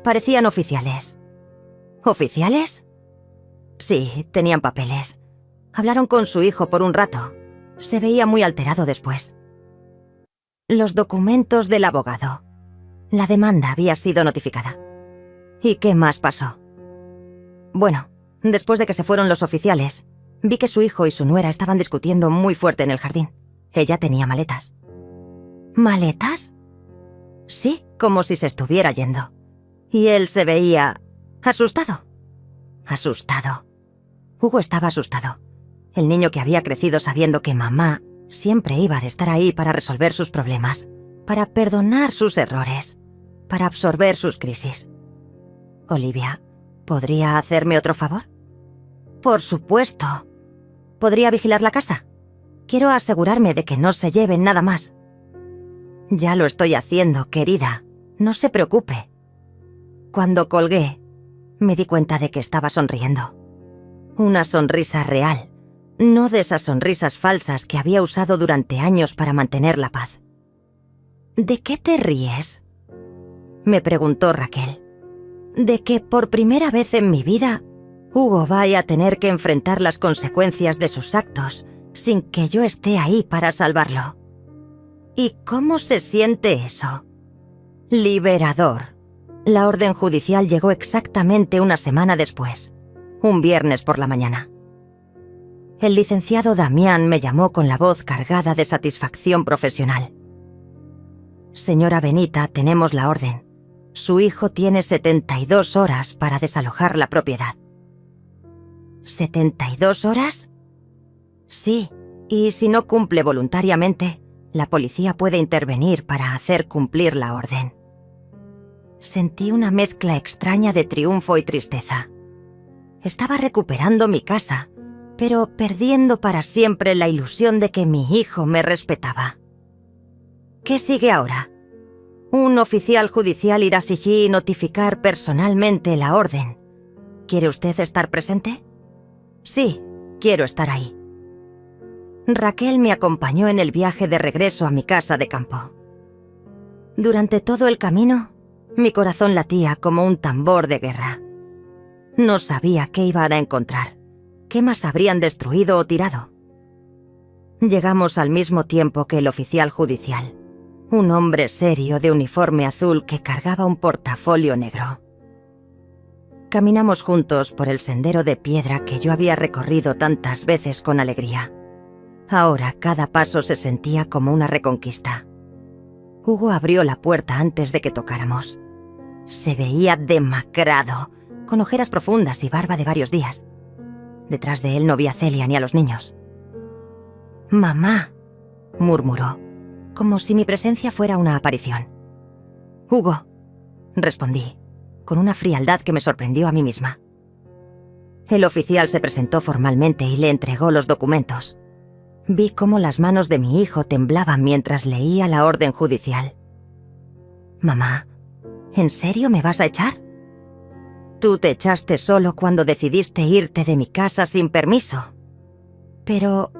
Parecían oficiales». «¿Oficiales?». «Sí, tenían papeles. Hablaron con su hijo por un rato. Se veía muy alterado después». «Los documentos del abogado. La demanda había sido notificada». «¿Y qué más pasó?». Bueno, después de que se fueron los oficiales, vi que su hijo y su nuera estaban discutiendo muy fuerte en el jardín. Ella tenía maletas. ¿Maletas? Sí, como si se estuviera yendo. Y él se veía asustado. Asustado. Hugo estaba asustado. El niño que había crecido sabiendo que mamá siempre iba a estar ahí para resolver sus problemas, para perdonar sus errores, para absorber sus crisis. Olivia, ¿podría hacerme otro favor? Por supuesto. ¿Podría vigilar la casa? Quiero asegurarme de que no se lleven nada más. Ya lo estoy haciendo, querida. No se preocupe. Cuando colgué, me di cuenta de que estaba sonriendo. Una sonrisa real, no de esas sonrisas falsas que había usado durante años para mantener la paz. ¿De qué te ríes?, me preguntó Raquel. De que por primera vez en mi vida, Hugo vaya a tener que enfrentar las consecuencias de sus actos sin que yo esté ahí para salvarlo. ¿Y cómo se siente eso? Liberador. La orden judicial llegó exactamente una semana después, un viernes por la mañana. El licenciado Damián me llamó con la voz cargada de satisfacción profesional. Señora Benita, tenemos la orden. Su hijo tiene 72 horas para desalojar la propiedad. ¿72 horas? Sí, y si no cumple voluntariamente, la policía puede intervenir para hacer cumplir la orden. Sentí una mezcla extraña de triunfo y tristeza. Estaba recuperando mi casa, pero perdiendo para siempre la ilusión de que mi hijo me respetaba. ¿Qué sigue ahora? Un oficial judicial irá allí y notificar personalmente la orden. ¿Quiere usted estar presente? Sí, quiero estar ahí. Raquel me acompañó en el viaje de regreso a mi casa de campo. Durante todo el camino, mi corazón latía como un tambor de guerra. No sabía qué iban a encontrar, qué más habrían destruido o tirado. Llegamos al mismo tiempo que el oficial judicial, un hombre serio de uniforme azul que cargaba un portafolio negro. Caminamos juntos por el sendero de piedra que yo había recorrido tantas veces con alegría. Ahora cada paso se sentía como una reconquista. Hugo abrió la puerta antes de que tocáramos. Se veía demacrado, con ojeras profundas y barba de varios días. Detrás de él no vi a Celia ni a los niños. «Mamá», murmuró, como si mi presencia fuera una aparición. «Hugo», respondí, con una frialdad que me sorprendió a mí misma. El oficial se presentó formalmente y le entregó los documentos. Vi cómo las manos de mi hijo temblaban mientras leía la orden judicial. «Mamá, ¿en serio me vas a echar? Tú te echaste solo cuando decidiste irte de mi casa sin permiso. Pero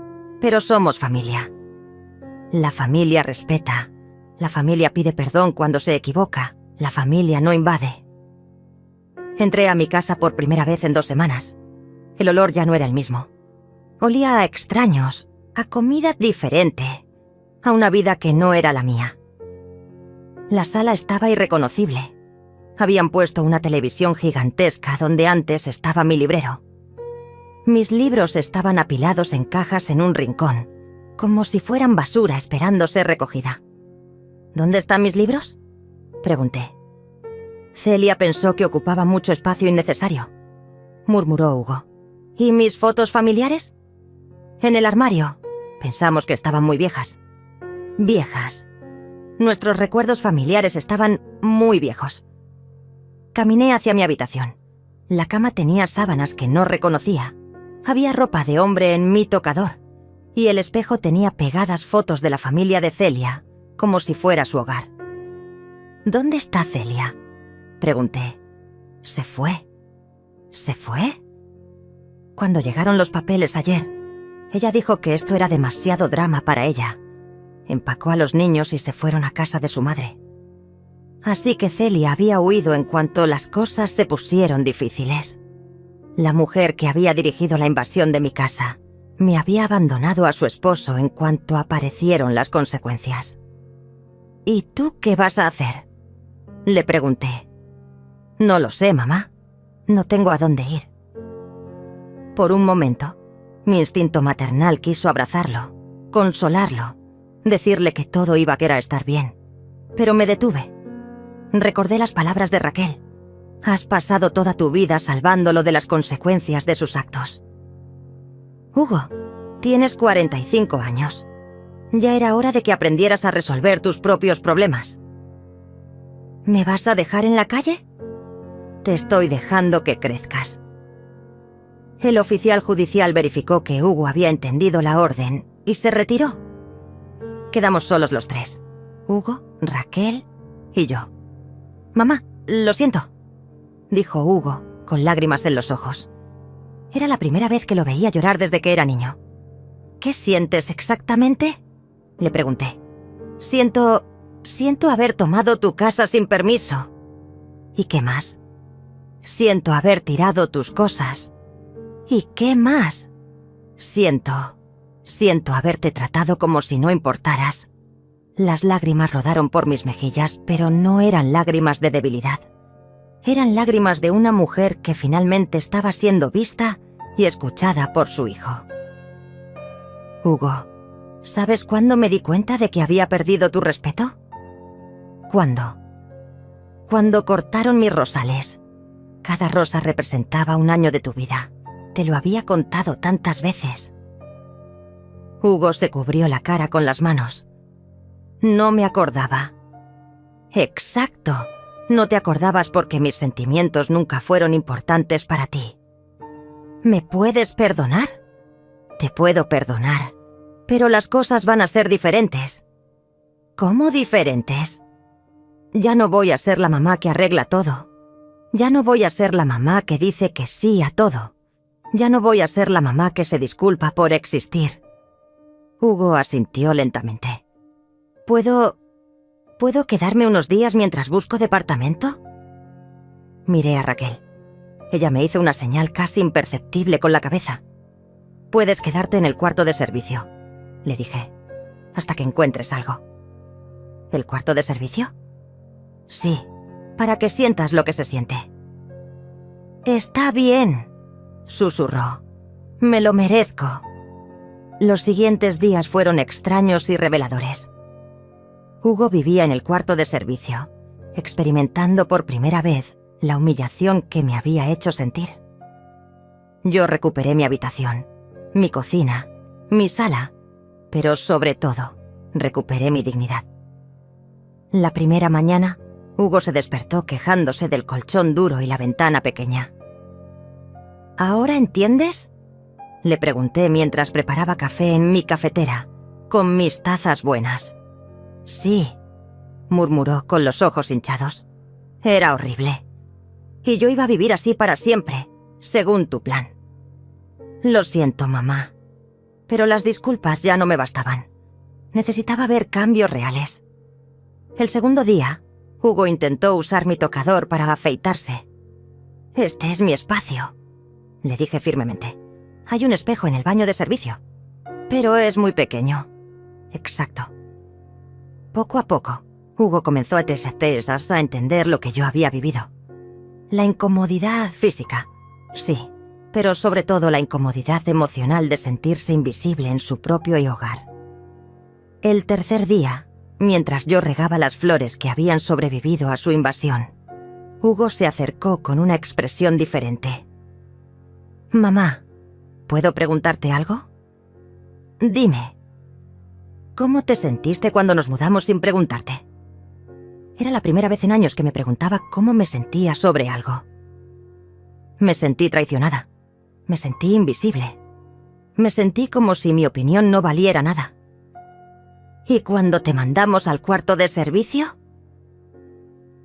somos familia. La familia respeta. La familia pide perdón cuando se equivoca. La familia no invade». Entré a mi casa por primera vez en 2 semanas. El olor ya no era el mismo. Olía a extraños, a comida diferente, a una vida que no era la mía. La sala estaba irreconocible. Habían puesto una televisión gigantesca donde antes estaba mi librero. Mis libros estaban apilados en cajas en un rincón, como si fueran basura esperando ser recogida. ¿Dónde están mis libros?, pregunté. Celia pensó que ocupaba mucho espacio innecesario, murmuró Hugo. ¿Y mis fotos familiares? En el armario. Pensamos que estaban muy viejas. Viejas. Nuestros recuerdos familiares estaban muy viejos. Caminé hacia mi habitación. La cama tenía sábanas que no reconocía. Había ropa de hombre en mi tocador. Y el espejo tenía pegadas fotos de la familia de Celia, como si fuera su hogar. ¿Dónde está Celia?, pregunté. ¿Se fue? ¿Se fue? Cuando llegaron los papeles ayer, ella dijo que esto era demasiado drama para ella. Empacó a los niños y se fueron a casa de su madre. Así que Celia había huido en cuanto las cosas se pusieron difíciles. La mujer que había dirigido la invasión de mi casa me había abandonado a su esposo en cuanto aparecieron las consecuencias. ¿Y tú qué vas a hacer?, le pregunté. No lo sé, mamá. No tengo a dónde ir. Por un momento, mi instinto maternal quiso abrazarlo, consolarlo, decirle que todo iba a estar bien. Pero me detuve. Recordé las palabras de Raquel. Has pasado toda tu vida salvándolo de las consecuencias de sus actos. Hugo, tienes 45 años. Ya era hora de que aprendieras a resolver tus propios problemas. ¿Me vas a dejar en la calle? Te estoy dejando que crezcas. El oficial judicial verificó que Hugo había entendido la orden y se retiró. Quedamos solos los tres. Hugo, Raquel y yo. «Mamá, lo siento», dijo Hugo, con lágrimas en los ojos. Era la primera vez que lo veía llorar desde que era niño. «¿Qué sientes exactamente?», le pregunté. Siento haber tomado tu casa sin permiso». «¿Y qué más?». «Siento haber tirado tus cosas». «¿Y qué más?». Siento haberte tratado como si no importaras». Las lágrimas rodaron por mis mejillas, pero no eran lágrimas de debilidad. Eran lágrimas de una mujer que finalmente estaba siendo vista y escuchada por su hijo. «Hugo, ¿sabes cuándo me di cuenta de que había perdido tu respeto?». «¿Cuándo?». «Cuando cortaron mis rosales. Cada rosa representaba un año de tu vida. Te lo había contado tantas veces». Hugo se cubrió la cara con las manos. «No me acordaba». «Exacto. No te acordabas porque mis sentimientos nunca fueron importantes para ti». «¿Me puedes perdonar?». «Te puedo perdonar, pero las cosas van a ser diferentes». «¿Cómo diferentes?». «Ya no voy a ser la mamá que arregla todo. Ya no voy a ser la mamá que dice que sí a todo. Ya no voy a ser la mamá que se disculpa por existir». Hugo asintió lentamente. ¿Puedo quedarme unos días mientras busco departamento?». Miré a Raquel. Ella me hizo una señal casi imperceptible con la cabeza. «Puedes quedarte en el cuarto de servicio», le dije, «hasta que encuentres algo». «¿El cuarto de servicio?». «Sí, para que sientas lo que se siente». «Está bien», susurró. «Me lo merezco». Los siguientes días fueron extraños y reveladores. Hugo vivía en el cuarto de servicio, experimentando por primera vez la humillación que me había hecho sentir. Yo recuperé mi habitación, mi cocina, mi sala, pero sobre todo, recuperé mi dignidad. La primera mañana, Hugo se despertó quejándose del colchón duro y la ventana pequeña. «¿Ahora entiendes?», le pregunté mientras preparaba café en mi cafetera, con mis tazas buenas. «Sí», murmuró con los ojos hinchados. «Era horrible. Y yo iba a vivir así para siempre, según tu plan». «Lo siento, mamá. Pero las disculpas ya no me bastaban. Necesitaba ver cambios reales». El segundo día, Hugo intentó usar mi tocador para afeitarse. «Este es mi espacio», le dije firmemente. «Hay un espejo en el baño de servicio. Pero es muy pequeño». «Exacto». Poco a poco, Hugo comenzó a entender lo que yo había vivido. La incomodidad física, sí, pero sobre todo la incomodidad emocional de sentirse invisible en su propio hogar. El tercer día, mientras yo regaba las flores que habían sobrevivido a su invasión, Hugo se acercó con una expresión diferente. «Mamá, ¿puedo preguntarte algo?». «Dime». «¿Cómo te sentiste cuando nos mudamos sin preguntarte?». Era la primera vez en años que me preguntaba cómo me sentía sobre algo. Me sentí traicionada. Me sentí invisible. Me sentí como si mi opinión no valiera nada. «¿Y cuando te mandamos al cuarto de servicio?».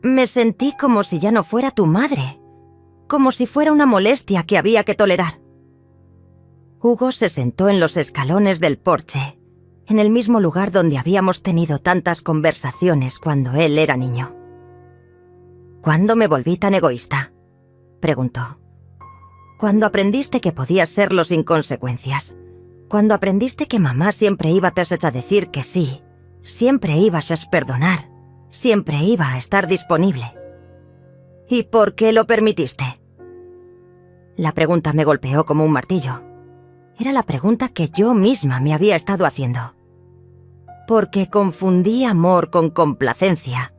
Me sentí como si ya no fuera tu madre. Como si fuera una molestia que había que tolerar. Hugo se sentó en los escalones del porche, en el mismo lugar donde habíamos tenido tantas conversaciones cuando él era niño. «¿Cuándo me volví tan egoísta?», preguntó. «Cuando aprendiste que podías serlo sin consecuencias. Cuando aprendiste que mamá siempre iba a decir que sí, siempre ibas a perdonar, siempre iba a estar disponible. ¿Y por qué lo permitiste?». La pregunta me golpeó como un martillo. Era la pregunta que yo misma me había estado haciendo. Porque confundí amor con complacencia.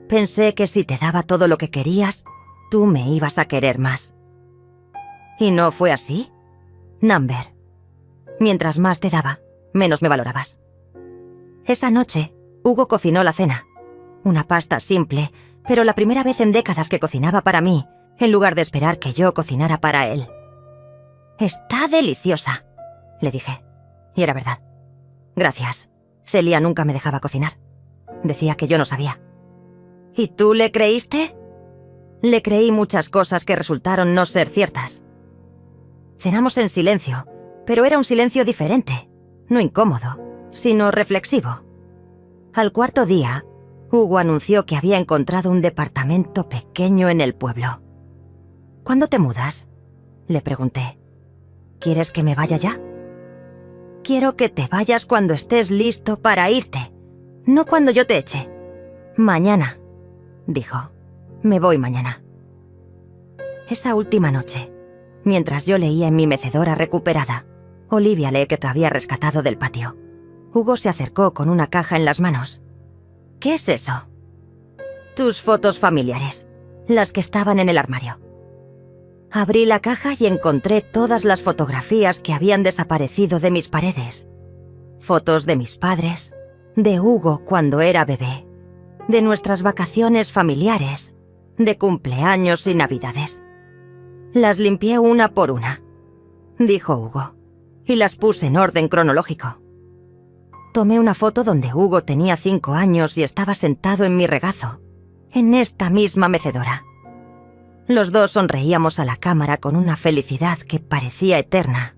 Pensé que si te daba todo lo que querías, tú me ibas a querer más. ¿Y no fue así? Number. Mientras más te daba, menos me valorabas. Esa noche, Hugo cocinó la cena. Una pasta simple, pero la primera vez en décadas que cocinaba para mí, en lugar de esperar que yo cocinara para él. «Está deliciosa», le dije. Y era verdad. «Gracias. Celia nunca me dejaba cocinar. Decía que yo no sabía». «¿Y tú le creíste?» Le creí muchas cosas que resultaron no ser ciertas. Cenamos en silencio, pero era un silencio diferente, no incómodo, sino reflexivo. Al cuarto día, Hugo anunció que había encontrado un departamento pequeño en el pueblo. «¿Cuándo te mudas?», le pregunté. «¿Quieres que me vaya ya?» «Quiero que te vayas cuando estés listo para irte, no cuando yo te eche. Mañana», dijo. «Me voy mañana». Esa última noche, mientras yo leía en mi mecedora recuperada, Olivia Lake que había rescatado del patio, Hugo se acercó con una caja en las manos. «¿Qué es eso?» «Tus fotos familiares, las que estaban en el armario». Abrí la caja y encontré todas las fotografías que habían desaparecido de mis paredes. Fotos de mis padres, de Hugo cuando era bebé, de nuestras vacaciones familiares, de cumpleaños y navidades. «Las limpié una por una», dijo Hugo, «y las puse en orden cronológico». Tomé una foto donde Hugo tenía 5 años y estaba sentado en mi regazo, en esta misma mecedora. Los dos sonreíamos a la cámara con una felicidad que parecía eterna.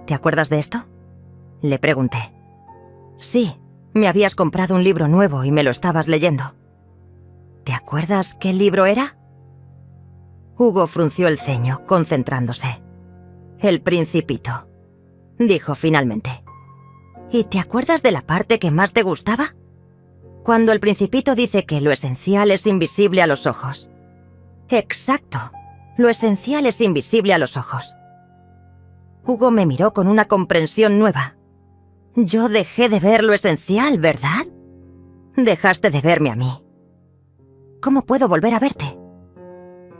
«¿Te acuerdas de esto?», le pregunté. «Sí, me habías comprado un libro nuevo y me lo estabas leyendo». «¿Te acuerdas qué libro era?». Hugo frunció el ceño, concentrándose. «El Principito», dijo finalmente. «¿Y te acuerdas de la parte que más te gustaba?». «Cuando el Principito dice que lo esencial es invisible a los ojos». «Exacto. Lo esencial es invisible a los ojos». Hugo me miró con una comprensión nueva. «Yo dejé de ver lo esencial, ¿verdad?». «Dejaste de verme a mí». «¿Cómo puedo volver a verte?».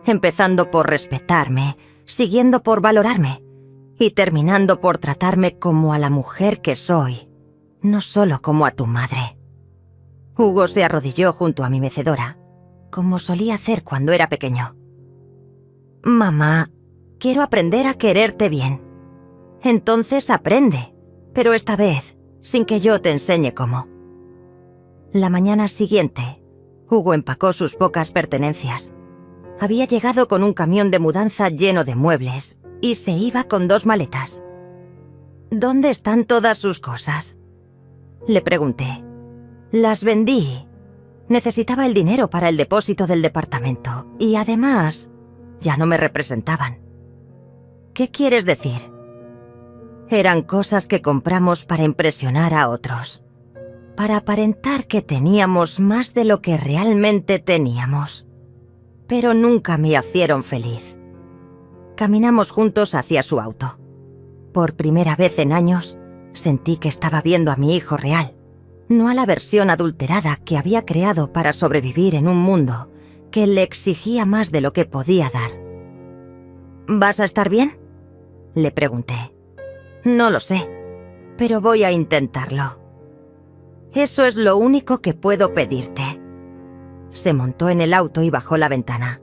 «Empezando por respetarme, siguiendo por valorarme y terminando por tratarme como a la mujer que soy, no solo como a tu madre». Hugo se arrodilló junto a mi mecedora, como solía hacer cuando era pequeño. «Mamá, quiero aprender a quererte bien». «Entonces aprende, pero esta vez sin que yo te enseñe cómo». La mañana siguiente, Hugo empacó sus pocas pertenencias. Había llegado con un camión de mudanza lleno de muebles y se iba con 2 maletas. «¿Dónde están todas sus cosas?», le pregunté. «Las vendí. Necesitaba el dinero para el depósito del departamento y además ya no me representaban». «¿Qué quieres decir?». «Eran cosas que compramos para impresionar a otros, para aparentar que teníamos más de lo que realmente teníamos. Pero nunca me hicieron feliz». Caminamos juntos hacia su auto. Por primera vez en años, sentí que estaba viendo a mi hijo real, no a la versión adulterada que había creado para sobrevivir en un mundo que le exigía más de lo que podía dar. «¿Vas a estar bien?», le pregunté. «No lo sé, pero voy a intentarlo». «Eso es lo único que puedo pedirte». Se montó en el auto y bajó la ventana.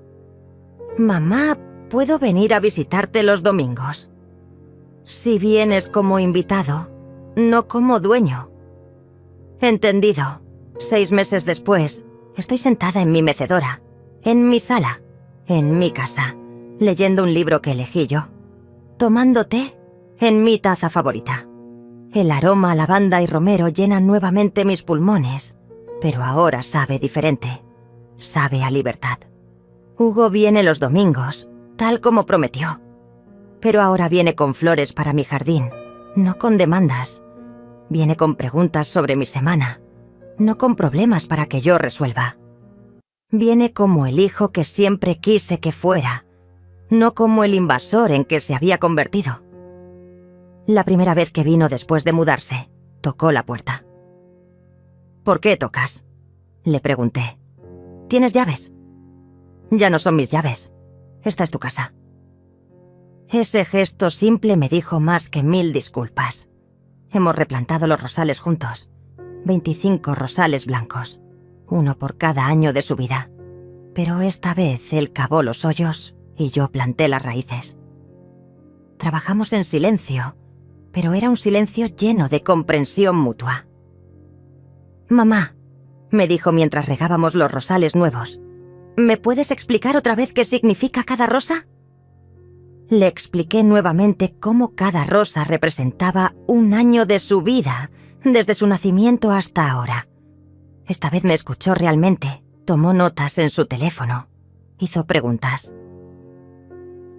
«Mamá, ¿puedo venir a visitarte los domingos?». «Si vienes como invitado, no como dueño». «Entendido». 6 meses después, estoy sentada en mi mecedora, en mi sala, en mi casa, leyendo un libro que elegí yo, tomando té en mi taza favorita. El aroma a lavanda y romero llena nuevamente mis pulmones, pero ahora sabe diferente. Sabe a libertad. Hugo viene los domingos, tal como prometió. Pero ahora viene con flores para mi jardín, no con demandas. Viene con preguntas sobre mi semana, no con problemas para que yo resuelva. Viene como el hijo que siempre quise que fuera, no como el invasor en que se había convertido. La primera vez que vino después de mudarse, tocó la puerta. «¿Por qué tocas?», le pregunté. «¿Tienes llaves?». «Ya no son mis llaves. Esta es tu casa». Ese gesto simple me dijo más que 1000 disculpas. Hemos replantado los rosales juntos. 25 rosales blancos, uno por cada año de su vida. Pero esta vez él cavó los hoyos y yo planté las raíces. Trabajamos en silencio, pero era un silencio lleno de comprensión mutua. «Mamá», me dijo mientras regábamos los rosales nuevos, «¿me puedes explicar otra vez qué significa cada rosa?». Le expliqué nuevamente cómo cada rosa representaba un año de su vida, desde su nacimiento hasta ahora. Esta vez me escuchó realmente, tomó notas en su teléfono, hizo preguntas.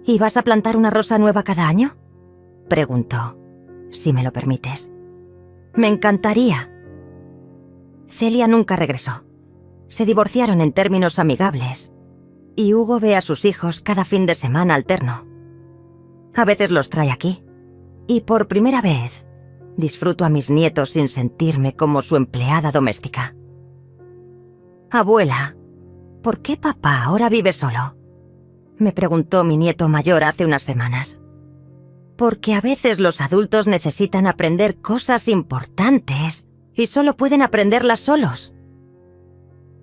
«¿Y vas a plantar una rosa nueva cada año?», preguntó. «Si me lo permites». «Me encantaría». Celia nunca regresó. Se divorciaron en términos amigables, y Hugo ve a sus hijos cada fin de semana alterno. A veces los trae aquí, y por primera vez disfruto a mis nietos sin sentirme como su empleada doméstica. «Abuela, ¿por qué papá ahora vive solo?», me preguntó mi nieto mayor hace unas semanas. «Porque a veces los adultos necesitan aprender cosas importantes y solo pueden aprenderlas solos».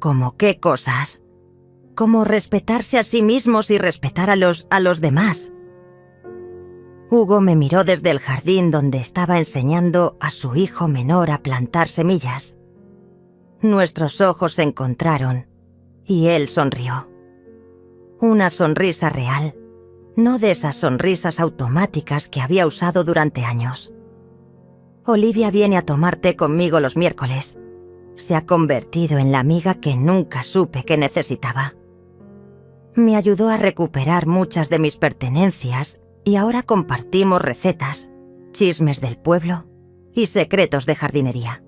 «¿Cómo qué cosas?». «Como respetarse a sí mismos y respetar a los demás». Hugo me miró desde el jardín donde estaba enseñando a su hijo menor a plantar semillas. Nuestros ojos se encontraron y él sonrió. Una sonrisa real, no de esas sonrisas automáticas que había usado durante años. Olivia viene a tomar té conmigo los miércoles. Se ha convertido en la amiga que nunca supe que necesitaba. Me ayudó a recuperar muchas de mis pertenencias y ahora compartimos recetas, chismes del pueblo y secretos de jardinería.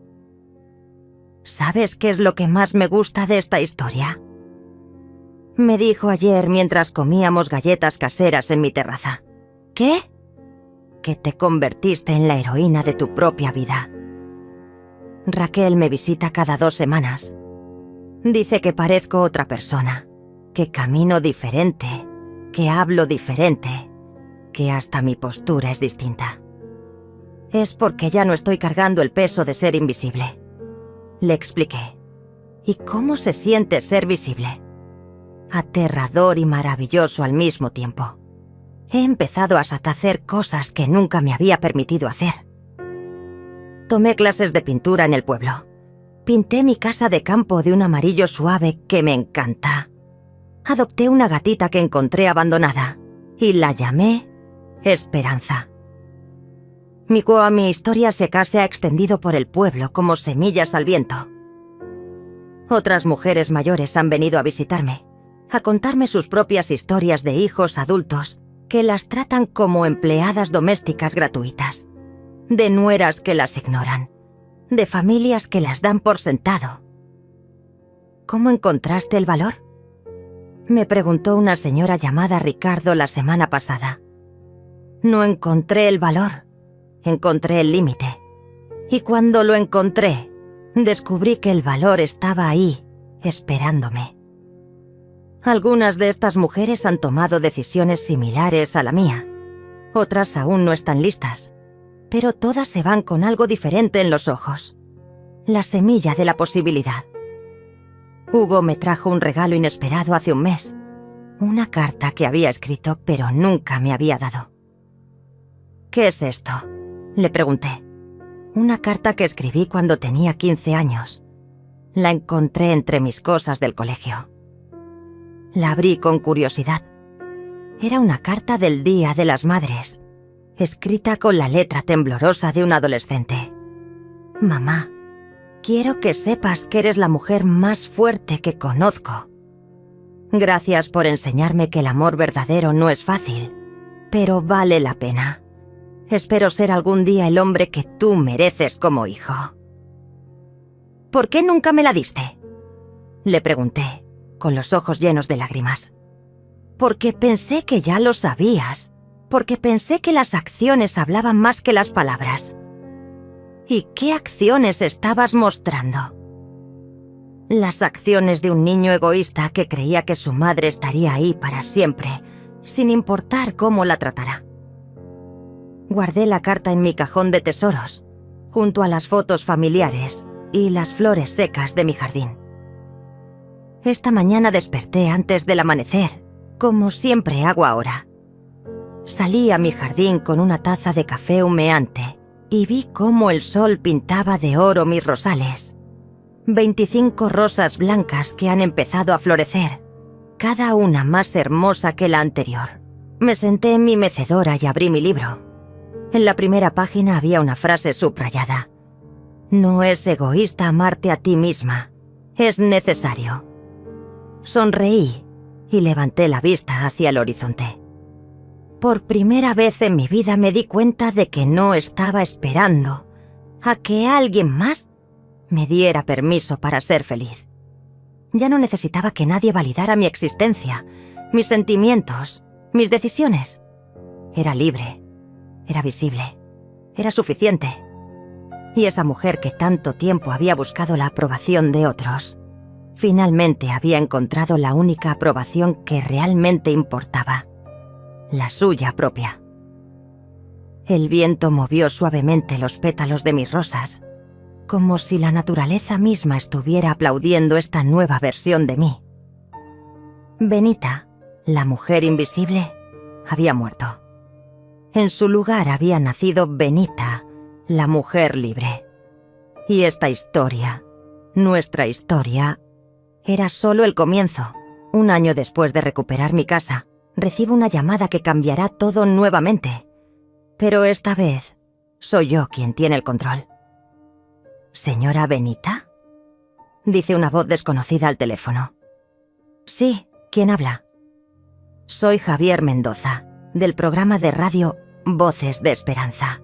¿Sabes qué es lo que más me gusta de esta historia?, me dijo ayer mientras comíamos galletas caseras en mi terraza. ¿Qué? Que te convertiste en la heroína de tu propia vida. Raquel me visita cada 2 semanas. Dice que parezco otra persona, que camino diferente, que hablo diferente, que hasta mi postura es distinta. Es porque ya no estoy cargando el peso de ser invisible. Le expliqué. ¿Y cómo se siente ser visible? Aterrador y maravilloso al mismo tiempo. He empezado a satisfacer cosas que nunca me había permitido hacer. Tomé clases de pintura en el pueblo. Pinté mi casa de campo de un amarillo suave que me encanta. Adopté una gatita que encontré abandonada y la llamé Esperanza. Mi historia se ha extendido por el pueblo como semillas al viento. Otras mujeres mayores han venido a visitarme, a contarme sus propias historias de hijos adultos que las tratan como empleadas domésticas gratuitas, de nueras que las ignoran, de familias que las dan por sentado. ¿Cómo encontraste el valor?, me preguntó una señora llamada Ricardo la semana pasada. No encontré el valor, encontré el límite. Y cuando lo encontré, descubrí que el valor estaba ahí, esperándome. Algunas de estas mujeres han tomado decisiones similares a la mía. Otras aún no están listas, pero todas se van con algo diferente en los ojos. La semilla de la posibilidad. Hugo me trajo un regalo inesperado hace un mes. Una carta que había escrito, pero nunca me había dado. ¿Qué es esto?, le pregunté. Una carta que escribí cuando tenía 15 años. La encontré entre mis cosas del colegio. La abrí con curiosidad. Era una carta del Día de las Madres, escrita con la letra temblorosa de un adolescente. Mamá, quiero que sepas que eres la mujer más fuerte que conozco. Gracias por enseñarme que el amor verdadero no es fácil, pero vale la pena. Espero ser algún día el hombre que tú mereces como hijo. ¿Por qué nunca me la diste?, le pregunté, con los ojos llenos de lágrimas. porque pensé que ya lo sabías, porque pensé que las acciones hablaban más que las palabras. ¿Y qué acciones estabas mostrando? Las acciones de un niño egoísta que creía que su madre estaría ahí para siempre, sin importar cómo la tratara. Guardé la carta en mi cajón de tesoros, junto a las fotos familiares y las flores secas de mi jardín. Esta mañana desperté antes del amanecer, como siempre hago ahora. Salí a mi jardín con una taza de café humeante y vi cómo el sol pintaba de oro mis rosales. 25 rosas blancas que han empezado a florecer, cada una más hermosa que la anterior. Me senté en mi mecedora y abrí mi libro. En la primera página había una frase subrayada. No es egoísta amarte a ti misma, es necesario. Sonreí y levanté la vista hacia el horizonte. Por primera vez en mi vida me di cuenta de que no estaba esperando a que alguien más me diera permiso para ser feliz. Ya no necesitaba que nadie validara mi existencia, mis sentimientos, mis decisiones. Era libre, era visible, era suficiente. Y esa mujer que tanto tiempo había buscado la aprobación de otros, finalmente había encontrado la única aprobación que realmente importaba. La suya propia. El viento movió suavemente los pétalos de mis rosas, como si la naturaleza misma estuviera aplaudiendo esta nueva versión de mí. Benita, la mujer invisible, había muerto. En su lugar había nacido Benita, la mujer libre. Y esta historia, nuestra historia, era solo el comienzo. Un año después de recuperar mi casa, recibo una llamada que cambiará todo nuevamente. Pero esta vez, soy yo quien tiene el control. ¿Señora Benita?, dice una voz desconocida al teléfono. Sí, ¿quién habla? Soy Javier Mendoza, del programa de radio Voces de Esperanza.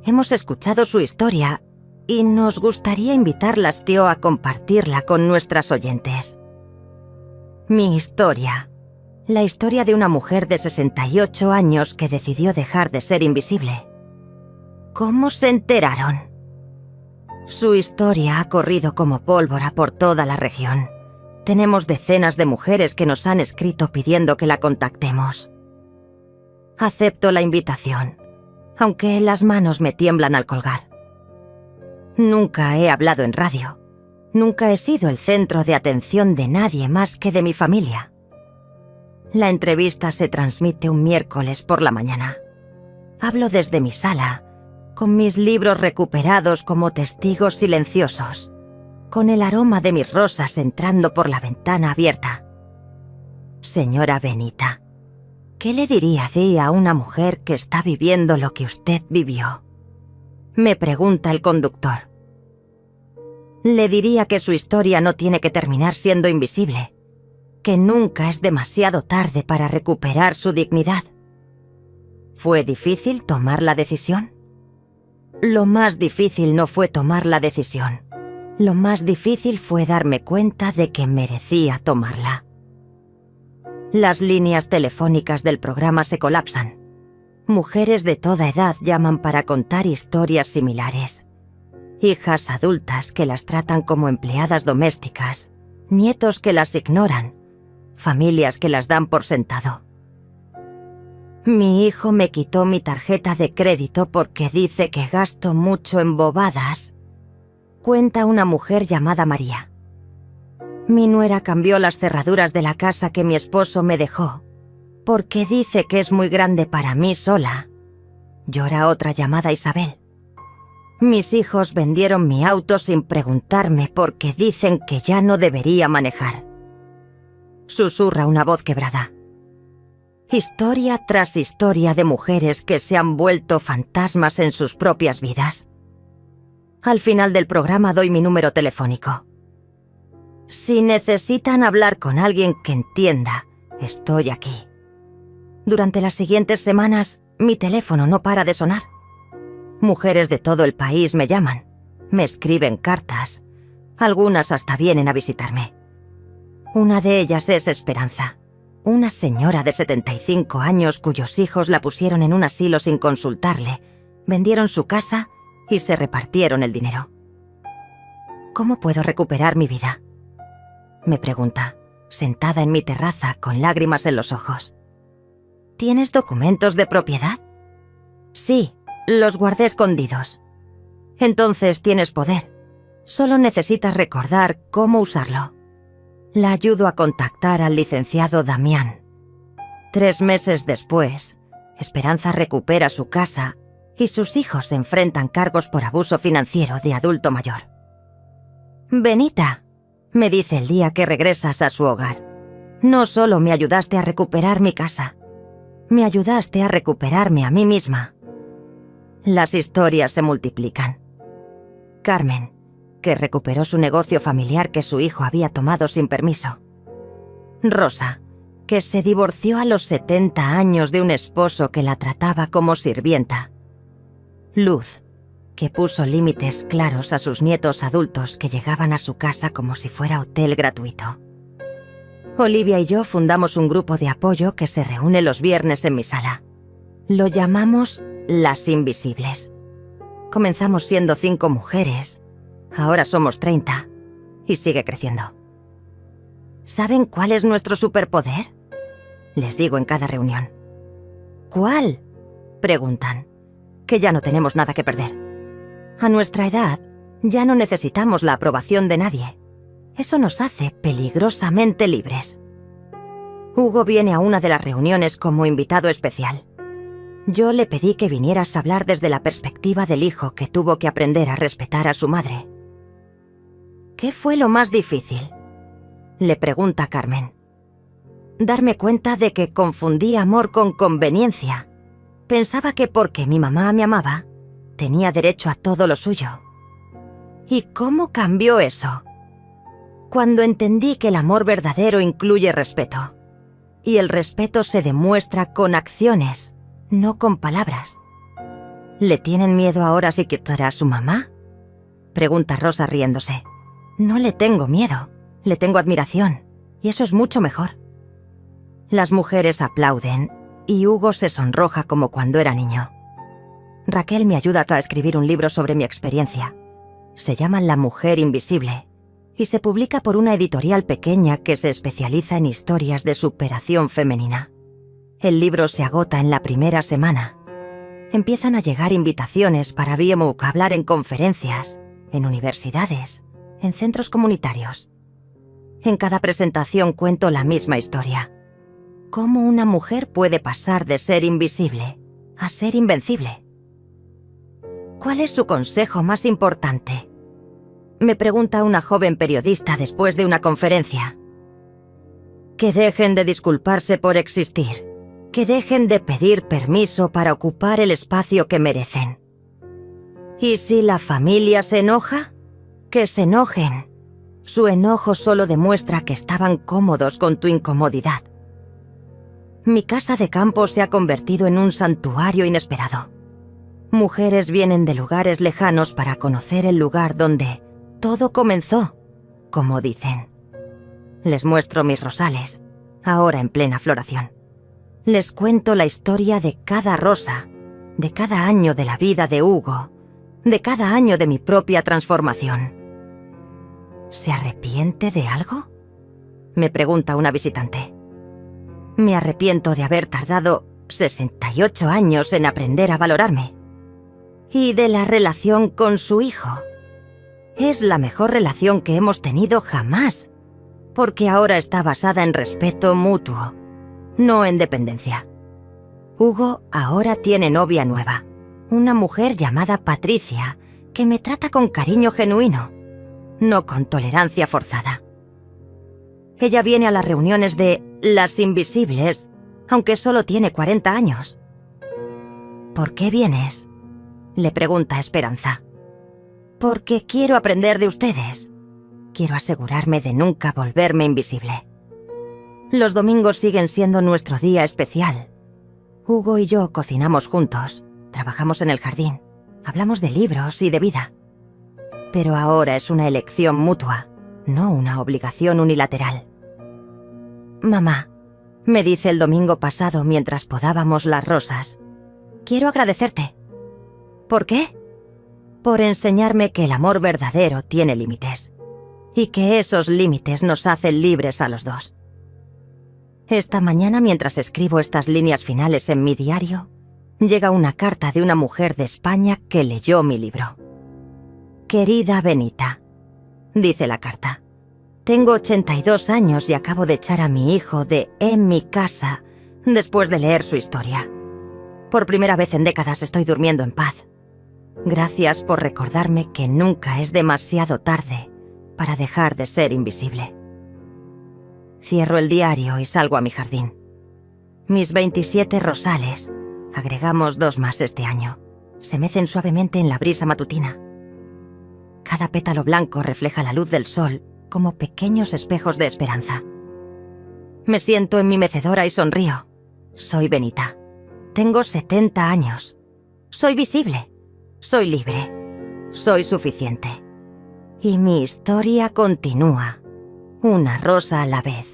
Hemos escuchado su historia y nos gustaría invitarlas, tío, a compartirla con nuestras oyentes. Mi historia. La historia de una mujer de 68 años que decidió dejar de ser invisible. ¿Cómo se enteraron? Su historia ha corrido como pólvora por toda la región. Tenemos decenas de mujeres que nos han escrito pidiendo que la contactemos. Acepto la invitación, aunque las manos me tiemblan al colgar. Nunca he hablado en radio. Nunca he sido el centro de atención de nadie más que de mi familia. La entrevista se transmite un miércoles por la mañana. Hablo desde mi sala, con mis libros recuperados como testigos silenciosos, con el aroma de mis rosas entrando por la ventana abierta. Señora Benita, ¿qué le diría a una mujer que está viviendo lo que usted vivió? Me pregunta el conductor. Le diría que su historia no tiene que terminar siendo invisible, que nunca es demasiado tarde para recuperar su dignidad. ¿Fue difícil tomar la decisión? Lo más difícil no fue tomar la decisión. Lo más difícil fue darme cuenta de que merecía tomarla. Las líneas telefónicas del programa se colapsan. Mujeres de toda edad llaman para contar historias similares. Hijas adultas que las tratan como empleadas domésticas, nietos que las ignoran, familias que las dan por sentado. Mi hijo me quitó mi tarjeta de crédito porque dice que gasto mucho en bobadas, cuenta una mujer llamada María. Mi nuera cambió las cerraduras de la casa que mi esposo me dejó porque dice que es muy grande para mí sola, llora otra llamada Isabel. Mis hijos vendieron mi auto sin preguntarme porque dicen que ya no debería manejar. Susurra una voz quebrada. Historia tras historia de mujeres que se han vuelto fantasmas en sus propias vidas. Al final del programa doy mi número telefónico. Si necesitan hablar con alguien que entienda, estoy aquí. Durante las siguientes semanas, mi teléfono no para de sonar. Mujeres de todo el país me llaman, me escriben cartas, algunas hasta vienen a visitarme. Una de ellas es Esperanza, una señora de 75 años cuyos hijos la pusieron en un asilo sin consultarle, vendieron su casa y se repartieron el dinero. ¿Cómo puedo recuperar mi vida?, me pregunta, sentada en mi terraza con lágrimas en los ojos. ¿Tienes documentos de propiedad? Sí, los guardé escondidos. Entonces tienes poder. Solo necesitas recordar cómo usarlo. La ayudo a contactar al licenciado Damián. 3 meses después, Esperanza recupera su casa y sus hijos enfrentan cargos por abuso financiero de adulto mayor. Benita, me dice el día que regresas a su hogar, no solo me ayudaste a recuperar mi casa, me ayudaste a recuperarme a mí misma. Las historias se multiplican. Carmen, que recuperó su negocio familiar que su hijo había tomado sin permiso. Rosa, que se divorció a los 70 años de un esposo que la trataba como sirvienta. Luz, que puso límites claros a sus nietos adultos que llegaban a su casa como si fuera hotel gratuito. Olivia y yo fundamos un grupo de apoyo que se reúne los viernes en mi sala. Lo llamamos Las Invisibles. Comenzamos siendo 5 mujeres, ahora somos 30 y sigue creciendo. ¿Saben cuál es nuestro superpoder?, les digo en cada reunión. ¿Cuál?, preguntan. Que ya no tenemos nada que perder. A nuestra edad, ya no necesitamos la aprobación de nadie. Eso nos hace peligrosamente libres. Hugo viene a una de las reuniones como invitado especial. Yo le pedí que vinieras a hablar desde la perspectiva del hijo que tuvo que aprender a respetar a su madre. ¿Qué fue lo más difícil?, le pregunta Carmen. Darme cuenta de que confundí amor con conveniencia. Pensaba que porque mi mamá me amaba, tenía derecho a todo lo suyo. ¿Y cómo cambió eso? Cuando entendí que el amor verdadero incluye respeto. Y el respeto se demuestra con acciones, no con palabras. ¿Le tienen miedo ahora si quitará a su mamá?, pregunta Rosa riéndose. No le tengo miedo, le tengo admiración, y eso es mucho mejor. Las mujeres aplauden y Hugo se sonroja como cuando era niño. Raquel me ayuda a escribir un libro sobre mi experiencia. Se llama La Mujer Invisible y se publica por una editorial pequeña que se especializa en historias de superación femenina. El libro se agota en la primera semana. Empiezan a llegar invitaciones para BioMUC a hablar en conferencias, en universidades, en centros comunitarios. En cada presentación cuento la misma historia. Cómo una mujer puede pasar de ser invisible a ser invencible. ¿Cuál es su consejo más importante?, me pregunta una joven periodista después de una conferencia. Que dejen de disculparse por existir. Que dejen de pedir permiso para ocupar el espacio que merecen. ¿Y si la familia se enoja? Que se enojen. Su enojo solo demuestra que estaban cómodos con tu incomodidad. Mi casa de campo se ha convertido en un santuario inesperado. Mujeres vienen de lugares lejanos para conocer el lugar donde todo comenzó, como dicen. Les muestro mis rosales, ahora en plena floración. Les cuento la historia de cada rosa, de cada año de la vida de Hugo, de cada año de mi propia transformación. ¿Se arrepiente de algo?, me pregunta una visitante. Me arrepiento de haber tardado 68 años en aprender a valorarme. Y de la relación con su hijo. Es la mejor relación que hemos tenido jamás, porque ahora está basada en respeto mutuo, no en dependencia. Hugo ahora tiene novia nueva, una mujer llamada Patricia, que me trata con cariño genuino, no con tolerancia forzada. Ella viene a las reuniones de Las Invisibles, aunque solo tiene 40 años. ¿Por qué vienes?, le pregunta Esperanza. Porque quiero aprender de ustedes. Quiero asegurarme de nunca volverme invisible. Los domingos siguen siendo nuestro día especial. Hugo y yo cocinamos juntos, trabajamos en el jardín, hablamos de libros y de vida. Pero ahora es una elección mutua, no una obligación unilateral. Mamá, Me dice el domingo pasado mientras podábamos las rosas. Quiero agradecerte. ¿Por qué? Por enseñarme que el amor verdadero tiene límites. Y que esos límites nos hacen libres a los dos. Esta mañana, mientras escribo estas líneas finales en mi diario, llega una carta de una mujer de España que leyó mi libro. Querida Benita, dice la carta. Tengo 82 años y acabo de echar a mi hijo de En mi casa después de leer su historia. Por primera vez en décadas estoy durmiendo en paz. Gracias por recordarme que nunca es demasiado tarde para dejar de ser invisible. Cierro el diario y salgo a mi jardín. Mis 27 rosales, agregamos 2 más este año, se mecen suavemente en la brisa matutina. Cada pétalo blanco refleja la luz del sol como pequeños espejos de esperanza. Me siento en mi mecedora y sonrío. Soy Benita. Tengo 70 años. Soy visible. Soy libre. Soy suficiente. Y mi historia continúa, una rosa a la vez.